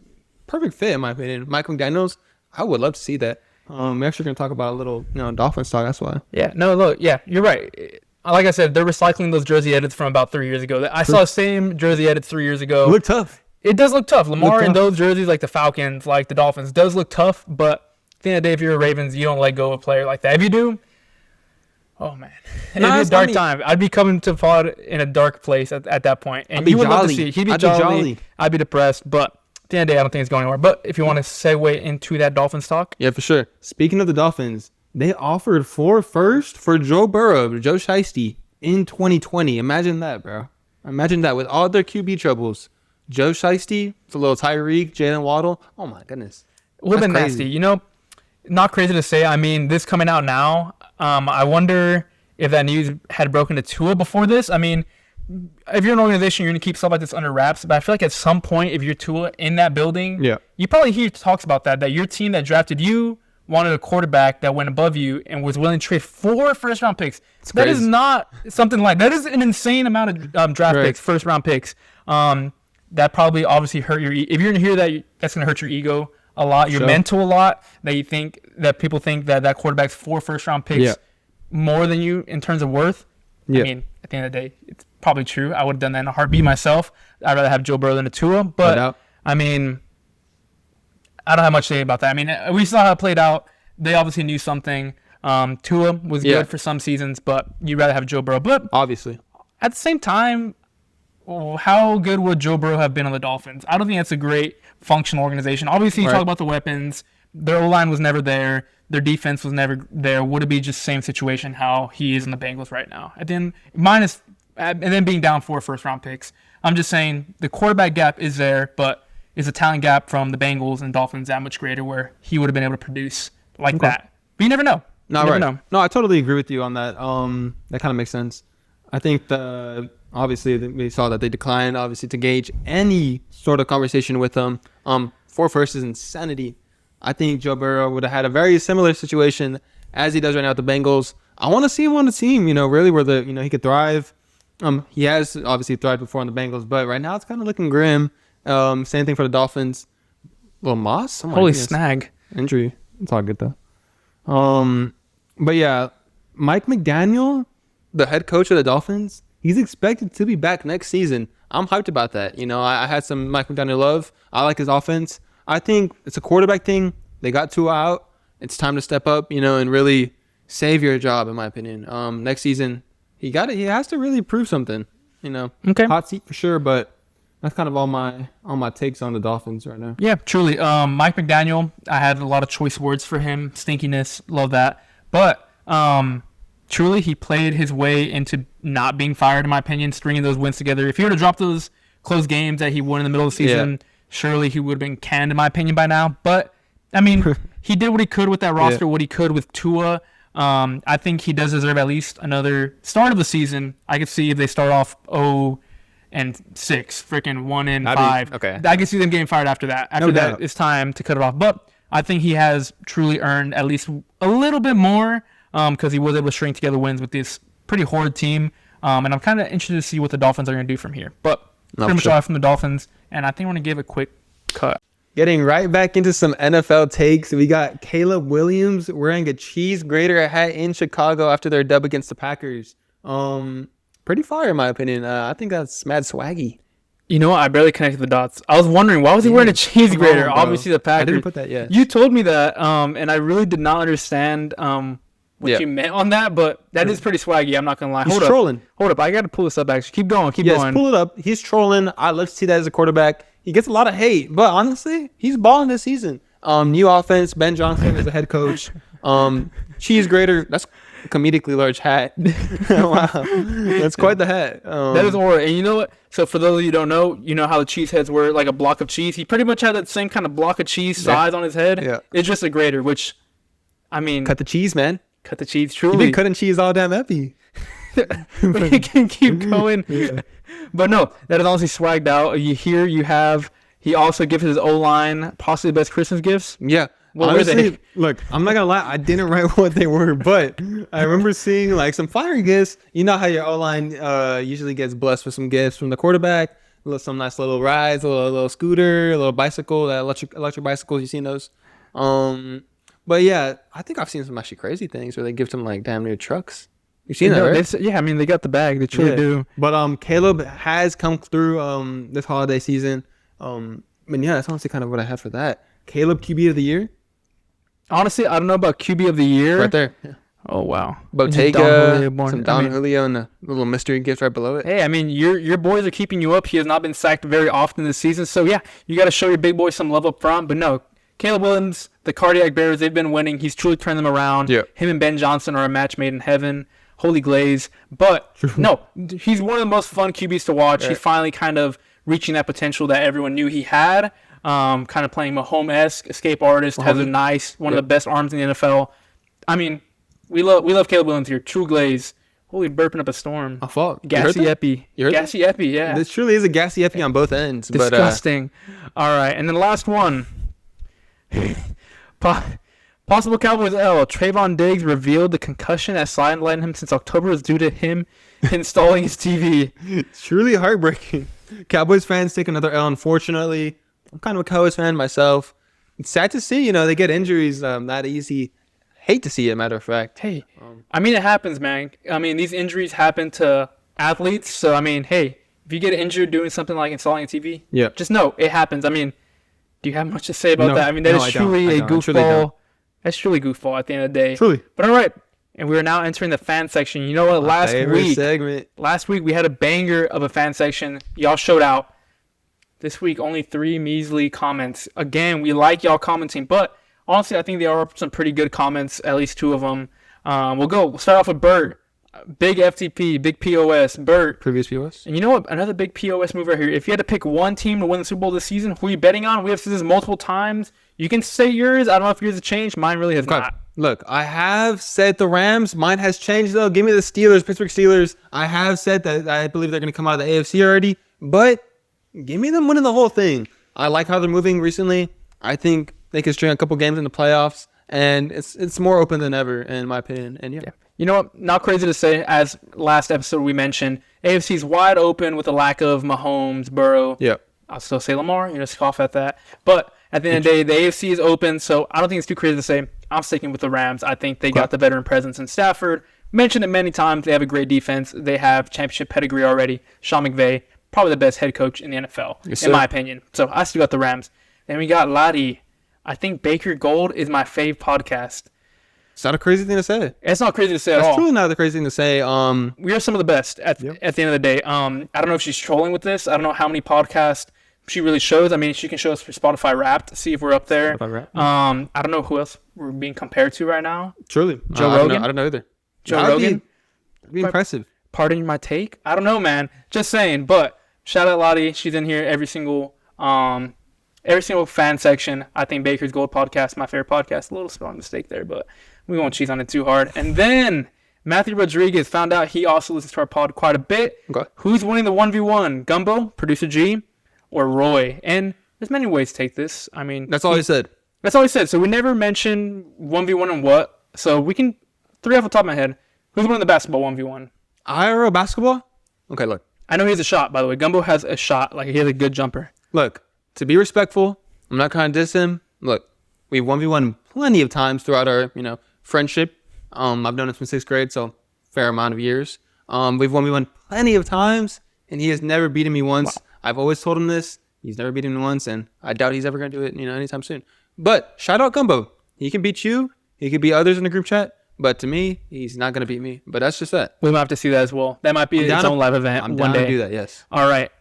perfect fit, in my opinion. Mike McDaniels, I would love to see that. We're actually going to talk about a little, Dolphins talk. That's why. Yeah. No, look. Yeah, you're right. Like I said, they're recycling those jersey edits from about 3 years ago. I saw the same jersey edits 3 years ago. Look tough. It does look tough. Lamar in those jerseys, like the Falcons, like the Dolphins, does look tough. But at the end of the day, if you're a Ravens, you don't let go of a player like that. If you do, oh man, it'd be a dark time. I'd be coming to pod in a dark place at that point, and you would love to see it. He'd be jolly. I'd be depressed, but at the end of the day, I don't think it's going anywhere. But if you want to segue into that Dolphins talk, yeah, for sure. Speaking of the Dolphins, they offered 4 firsts for Joe Burrow, Joe Shiesty, in 2020. Imagine that, bro. Imagine that with all their QB troubles. Joe Shiesty, it's a little Tyreek, Jalen Waddle. Oh my goodness, would have been nasty. Not crazy to say. I mean, this coming out now. I wonder if that news had broken to Tua before this. I mean, if you're an organization, you're going to keep stuff like this under wraps. But I feel like at some point, if you're Tua in that building, you probably hear talks about that your team that drafted you wanted a quarterback that went above you and was willing to trade 4 first-round picks. That is not something like that. Is an insane amount of draft picks, first-round picks. That probably obviously hurt your if you're going to hear that, that's going to hurt your ego a lot, your mental a lot, that people think that quarterback's 4 first-round picks more than you in terms of worth. I mean, at the end of the day, it's probably true. I would have done that in a heartbeat myself. I'd rather have Joe Burrow than a Tua. But, I mean, I don't have much to say about that. I mean, we saw how it played out. They obviously knew something. Tua was good for some seasons, but you'd rather have Joe Burrow. But obviously, at the same time, how good would Joe Burrow have been on the Dolphins? I don't think that's a great functional organization. Obviously, you Right. talk about the weapons. Their O-line was never there. Their defense was never there. Would it be just the same situation how he is in the Bengals right now? And then being down 4 first-round picks. I'm just saying the quarterback gap is there, but is the talent gap from the Bengals and Dolphins that much greater where he would have been able to produce like that? But you never know. No, right. No, I totally agree with you on that. That kind of makes sense. I think obviously we saw that they declined, obviously, to gauge any sort of conversation with them. 4 firsts is insanity. I think Joe Burrow would have had a very similar situation as he does right now with the Bengals. I want to see him on the team, really where he could thrive. He has obviously thrived before on the Bengals, but right now it's kind of looking grim. Same thing for the Dolphins. Little Moss, holy snag, injury. It's all good though. But yeah, Mike McDaniel, the head coach of the Dolphins, he's expected to be back next season. I'm hyped about that. I had some Mike McDaniel love. I like his offense. I think it's a quarterback thing. They got 2 out. It's time to step up, and really save your job, in my opinion. Next season, he has to really prove something. Okay. Hot seat for sure, but that's kind of all my takes on the Dolphins right now. Yeah, truly. Mike McDaniel, I had a lot of choice words for him. Stinkiness, love that. But truly, he played his way into not being fired, in my opinion, stringing those wins together. If he were to drop those close games that he won in the middle of the season, surely he would have been canned, in my opinion, by now. But, I mean, he did what he could with that roster, what he could with Tua. I think he does deserve at least another start of the season. I could see if they start off 0-6, freaking 1-5. Okay. I can see them getting fired after that. After that, it's time to cut it off. But I think he has truly earned at least a little bit more because he was able to string together wins with this pretty horrid team. And I'm kind of interested to see what the Dolphins are going to do from here. But pretty much all from the Dolphins. And I think we're going to give a quick cut. Getting right back into some NFL takes, we got Caleb Williams wearing a cheese grater hat in Chicago after their dub against the Packers. Pretty fire, in my opinion. I think that's mad swaggy. You know what? I barely connected the dots. I was wondering, why was he wearing a cheese grater? Obviously, the Packers. I didn't put that yet. You told me that, and I really did not understand what you meant on that, but that is pretty swaggy. I'm not going to lie. He's trolling. Hold up. I got to pull this up, actually. Keep going. Yes, pull it up. He's trolling. I love to see that as a quarterback. He gets a lot of hate, but honestly, he's balling this season. New offense. Ben Johnson is the head coach. Cheese grater. That's a comedically large hat. Wow, that's quite the hat. That is horrible. And you know what? So for those of you who don't know, you know how the cheese heads were like a block of cheese. He pretty much had that same kind of block of cheese size on his head. Yeah. It's just a grater, which, I mean, cut the cheese, man. Cut the cheese. Truly, you've been cutting cheese all damn epi. We can keep going. Yeah. But no, that is honestly swagged out. He also gives his O-line possibly the best Christmas gifts. Yeah. Honestly, look, I'm not going to lie. I didn't write what they were, but I remember seeing like some fire gifts. You know how your O-line usually gets blessed with some gifts from the quarterback. Some nice little rides, a little scooter, a little bicycle, that electric bicycles. You seen those? But yeah, I think I've seen some actually crazy things where they give them like damn near trucks. You've seen that, right? Yeah, I mean, they got the bag. They truly do. But Caleb has come through this holiday season. But yeah, that's honestly kind of what I have for that. Caleb, QB of the year? Honestly, I don't know about QB of the year. Right there. Yeah. Oh, wow. Bottega, some Don Julio, and a little mystery gift right below it. Hey, I mean, your boys are keeping you up. He has not been sacked very often this season. So, yeah, you got to show your big boys some love up front. But no, Caleb Williams, the Cardiac Bears, they've been winning. He's truly turned them around. Yeah. Him and Ben Johnson are a match made in heaven. Holy glaze. But, no, he's one of the most fun QBs to watch. Right. He's finally kind of reaching that potential that everyone knew he had. Kind of playing Mahomes-esque, escape artist, has a nice, one of the best arms in the NFL. I mean, we love Caleb Williams here. True glaze. Holy, burping up a storm. I thought. Gassy epi. Gassy epi, yeah. This truly is a gassy epi on both ends. Disgusting. All right, and then the last one. Possible Cowboys L. Trayvon Diggs revealed the concussion that sidelined him since October was due to him installing his TV. It's truly heartbreaking. Cowboys fans take another L, unfortunately. I'm kind of a Cowboys fan myself. It's sad to see, they get injuries that easy. Hate to see it, matter of fact. Hey, I mean, it happens, man. I mean, these injuries happen to athletes. So, I mean, hey, if you get injured doing something like installing a TV, just know it happens. I mean, do you have much to say about that? I mean, that is truly a goofball. That's truly goofball at the end of the day. Truly. But all right. And we are now entering the fan section. You know what? Last week we had a banger of a fan section. Y'all showed out. This week, only 3 measly comments. Again, we like y'all commenting, but honestly, I think there are some pretty good comments, at least 2 of them. We'll start off with Bert. Big FTP, big POS, Bert. Previous POS. And you know what? Another big POS move right here. If you had to pick one team to win the Super Bowl this season, who are you betting on? We have said this multiple times. You can say yours. I don't know if yours have changed. Mine really has not. Look, I have said the Rams. Mine has changed, though. Give me the Steelers, Pittsburgh Steelers. I have said that I believe they're going to come out of the AFC already. But give me them winning the whole thing. I like how they're moving recently. I think they can string a couple games in the playoffs. And it's more open than ever, in my opinion. And yeah. You know what? Not crazy to say, as last episode we mentioned, AFC's wide open with the lack of Mahomes, Burrow. Yeah. I'll still say Lamar. Scoff at that. But at the end of the day, the AFC is open, so I don't think it's too crazy to say. I'm sticking with the Rams. I think they got the veteran presence in Stafford. Mentioned it many times. They have a great defense. They have championship pedigree already. Sean McVay, probably the best head coach in the NFL, in my opinion. So I still got the Rams. Then we got Lottie. I think Baker Gold is my fave podcast. It's not a crazy thing to say. It's not crazy to say at all. It's truly not a crazy thing to say. We are some of the best at the end of the day. I don't know if she's trolling with this. I don't know how many podcasts she really shows. I mean, she can show us for Spotify Wrapped, see if we're up there. I don't know who else we're being compared to right now. Truly. Joe Rogan? I don't know either. Joe Rogan? That'd be impressive. Pardon my take? I don't know, man. Just saying. But shout out Lottie. She's in here every single fan section. I think Baker's Gold podcast, my favorite podcast. A little spelling mistake there, but we won't cheese on it too hard. And then Matthew Rodriguez found out he also listens to our pod quite a bit. Okay. Who's winning the 1v1? Gumbo, Producer G, or Roy? And there's many ways to take this. I mean, that's all he said. That's all he said. So we never mentioned 1v1 and what. So we can, 3 off the top of my head, who's winning the basketball 1v1? IRL basketball? Okay, look. I know he has a shot, by the way. Gumbo has a shot. Like, he has a good jumper. Look, to be respectful, I'm not trying to diss him. Look, we've 1v1 plenty of times throughout our, friendship. I've known him since 6th grade, so fair amount of years. We've 1v1 plenty of times, and he has never beaten me once. Wow. I've always told him this. He's never beaten me once, and I doubt he's ever going to do it, anytime soon. But shout out Gumbo. He can beat you. He can beat others in the group chat. But to me, he's not going to beat me. But that's just that. We might have to see that as well. That might be its own live event I'm one down day. to do that, yes. All right.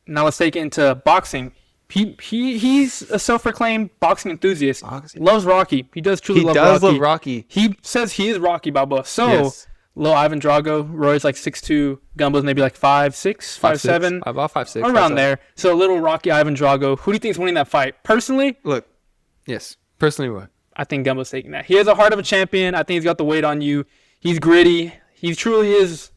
Now let's take it into boxing. He's a self-proclaimed boxing enthusiast. Loves Rocky. He does truly love Rocky. He does love Rocky. He says he is Rocky Balboa. So, yes. Little Ivan Drago. Roy's like 6'2". Gumbo's maybe like 5'6", 5'7". About 5'6". Around there. So, little Rocky Ivan Drago. Who do you think is winning that fight? Personally? Look. Yes. Personally what? I think Gumbo's taking that. He has a heart of a champion. I think he's got the weight on you. He's gritty. He truly is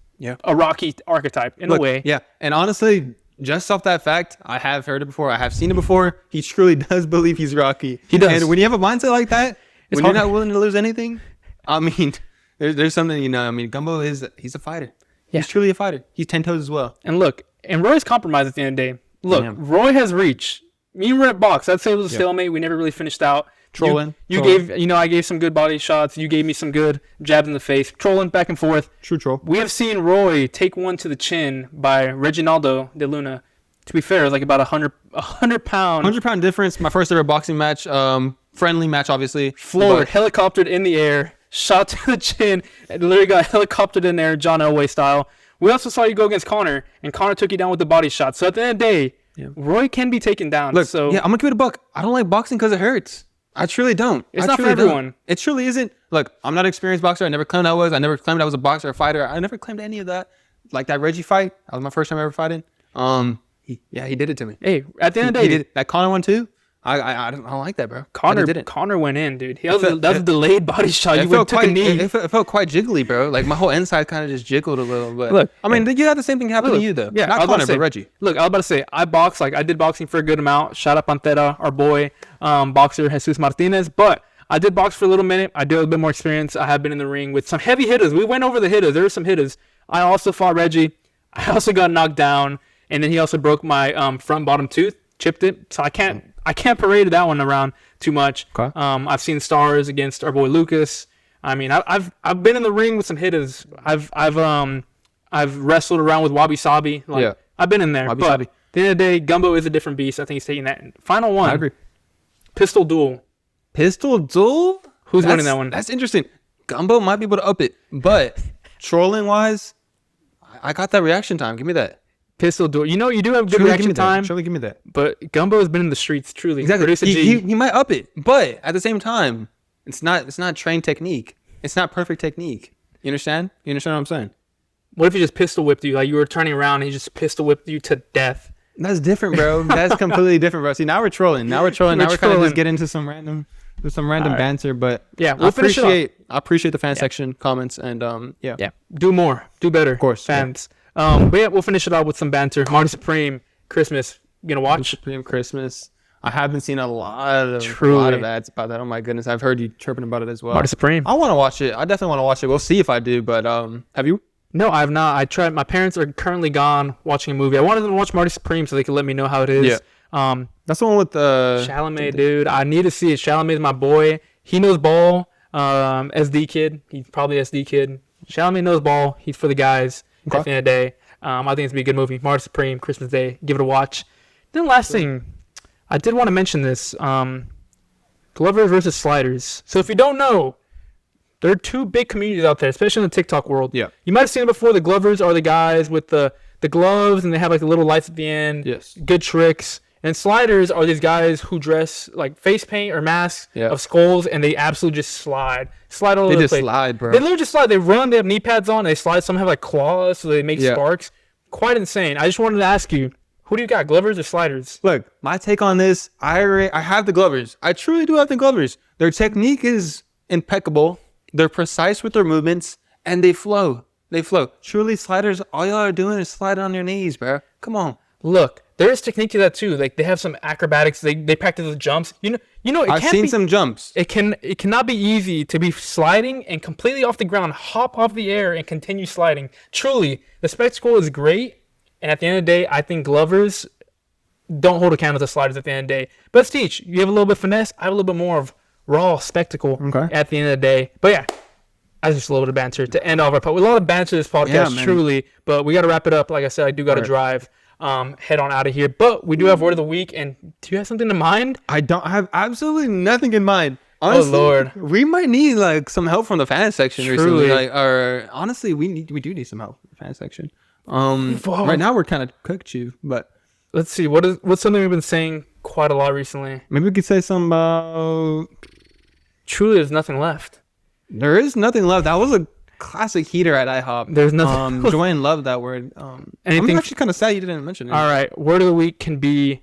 a Rocky archetype in a way. Yeah. And honestly, just off that fact, I have heard it before. I have seen it before. He truly does believe he's Rocky. He does. And when you have a mindset like that, when you're not willing to lose anything, I mean, there's something, Gumbo he's a fighter. Yeah. He's truly a fighter. He's 10 toes as well. And look, and Roy's compromised at the end of the day. Look, Roy has reach. Me and Red at box. I'd say it was a stalemate. We never really finished out. Trolling. You gave, I gave some good body shots. You gave me some good jabs in the face. Trolling back and forth. True troll. We have seen Roy take one to the chin by Reginaldo de Luna. To be fair, it was like about 100 pound. 100-pound difference. My first ever boxing match. Friendly match, obviously. Floored, helicoptered in the air, shot to the chin, and literally got helicoptered in there, John Elway style. We also saw you go against Connor, and Connor took you down with the body shot. So at the end of the day, Roy can be taken down. Look, I'm going to give it a buck. I don't like boxing because it hurts. I truly don't. It's not for everyone. It truly isn't. Look, I'm not an experienced boxer. I never claimed I was. I never claimed I was a boxer or fighter. I never claimed any of that. Like that Reggie fight. That was my first time ever fighting. He did it to me. Hey, at the end of the day, he did it. That Connor one too. I don't like that, bro. Connor went in, dude. That was a delayed body shot. You took a knee. It felt quite jiggly, bro. Like my whole inside kind of just jiggled a little. But look, I mean, you had the same thing happen to you though. Yeah, not Connor, but Reggie. Look, I was about to say, I boxed. Like I did boxing for a good amount. Shout out Pantera, our boy, boxer Jesus Martinez. But I did box for a little minute. I did a little bit more experience. I have been in the ring with some heavy hitters. We went over the hitters. There were some hitters. I also fought Reggie. I also got knocked down, and then he also broke my front bottom tooth, chipped it. So I can't parade that one around too much. Okay. I've seen stars against our boy Lucas. I mean, I've been in the ring with some hitters. I've wrestled around with Wabi Sabi. I've been in there. But at the end of the day, Gumbo is a different beast. I think he's taking that. Final one. I agree. Pistol duel. Pistol duel? Who's winning that one? That's interesting. Gumbo might be able to up it, but trolling wise, I got that reaction time. Give me that. Pistol duel. You know, you do have good Truly, reaction time. Surely give me that. But Gumbo has been in the streets, truly. Exactly. Producer G. He might up it, but at the same time, it's not trained technique. It's not perfect technique. You understand? You understand what I'm saying? What if he just pistol whipped you? Like you were turning around and he just pistol whipped you to death. That's different, bro. That's completely different, bro. See, now we're trolling. Now we're kind of just getting into some random banter. But yeah, we'll finish it off. I appreciate the fan section comments and Yeah. Do more. Do better. Of course, fans. But yeah, we'll finish it off with some banter. Marty Supreme, Christmas. You gonna watch? Supreme Christmas. I haven't seen a lot of ads about that. Oh my goodness, I've heard you chirping about it as well. Marty Supreme. I want to watch it. I definitely want to watch it. We'll see if I do. But have you? No, I have not. I tried. My parents are currently gone watching a movie. I wanted them to watch Marty Supreme so they could let me know how it is. Yeah. That's the one with Chalamet, dude. I need to see it. Chalamet's my boy. He knows ball. SD kid. He's probably SD kid. Chalamet knows ball. He's for the guys. Okay. At the end of the day. I think it's gonna be a good movie. Marty Supreme, Christmas Day. Give it a watch. Then last thing, I did want to mention this. Glovers versus Sliders. So if you don't know, there are two big communities out there, especially in the TikTok world. Yeah. You might have seen it before. The Glovers are the guys with the gloves, and they have like the little lights at the end. Yes. Good tricks. And Sliders are these guys who dress like face paint or masks of skulls, and they absolutely just slide all over the place. They just slide, bro. They literally just slide. They run. They have knee pads on. They slide. Some have like claws, so they make sparks. Quite insane. I just wanted to ask you, who do you got, Glovers or Sliders? Look, my take on this, I have the Glovers. I truly do have the Glovers. Their technique is impeccable. They're precise with their movements, and they flow. Truly, Sliders, all y'all are doing is sliding on your knees, bro. Come on. Look, there is technique to that too. Like they have some acrobatics. They practice the jumps. You know. I've seen some jumps. It cannot be easy to be sliding and completely off the ground, hop off the air, and continue sliding. Truly, the spectacle is great. And at the end of the day, I think Glovers don't hold a candle to Sliders at the end of the day. But it's teach. You have a little bit of finesse. I have a little bit more of raw spectacle at the end of the day. But yeah, that's just a little bit of banter to end off our podcast. A lot of banter this podcast, truly. But we got to wrap it up. Like I said, I do got to drive. Head on out of here. But we do have word of the week. And do you have something in mind? I don't have absolutely nothing in mind. Honestly, oh Lord, we might need like some help from the fan section recently. Like, or honestly, we do need some help from the fan section. Right now we're kind of cooked you, but let's see. What's something we've been saying quite a lot recently? Maybe we could say something about. Truly, there's nothing left. There is nothing left. That was a classic heater at IHOP. There's nothing. Joanne loved that word. I'm actually kind of sad you didn't mention it. All right, word of the week can be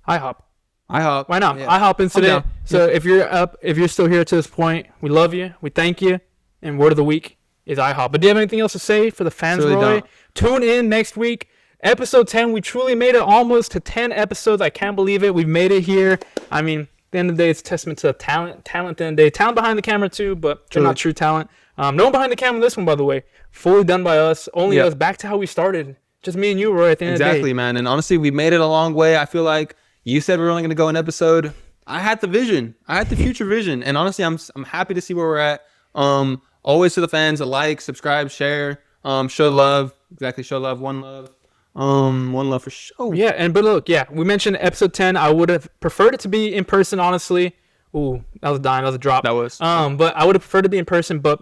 IHOP. IHOP. Why not? Yeah. IHOP incident. So if you're still here to this point, we love you. We thank you. And word of the week is IHOP. But do you have anything else to say for the fans, really, Roy? Tune in next week. Episode 10. We truly made it almost to 10 episodes. I can't believe it. We've made it here. I mean, at the end of the day, it's a testament to talent. Talent at the end of the day. Talent behind the camera too, but they're not true talent. No one behind the camera in this one, by the way. Fully done by us. Only us. Back to how we started. Just me and you, Roy, at the end of the day. Exactly, man. And honestly, we made it a long way. I feel like you said we were only going to go an episode. I had the vision. I had the future vision. And honestly, I'm happy to see where we're at. Always to the fans, like, subscribe, share, show love. Exactly, show love, one love. One love for sure. Yeah, but look, we mentioned episode 10. I would have preferred it to be in person, honestly. Ooh, that was a dime, that was a drop. That was. But I would have preferred to be in person, but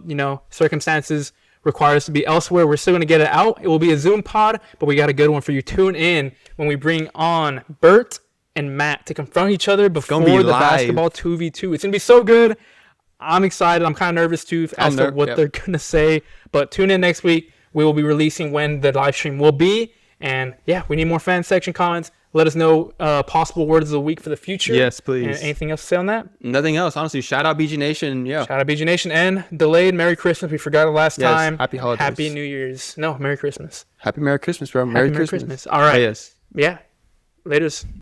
circumstances require us to be elsewhere. We're still going to get it out. It will be a Zoom pod, but we got a good one for you. Tune in when we bring on Bert and Matt to confront each other before the basketball 2v2. It's going to be so good. I'm excited. I'm kind of nervous too as to what they're going to say. But tune in next week. We will be releasing when the live stream will be. And we need more fan section comments. Let us know possible words of the week for the future. Yes, please. And anything else to say on that? Nothing else. Honestly, shout out BG Nation. Yeah. Shout out BG Nation. And delayed Merry Christmas. We forgot it last time. Happy holidays. Happy New Year's. No, Merry Christmas. Happy Merry Christmas, bro. Merry Christmas. All right. Yes. Yeah. Laters.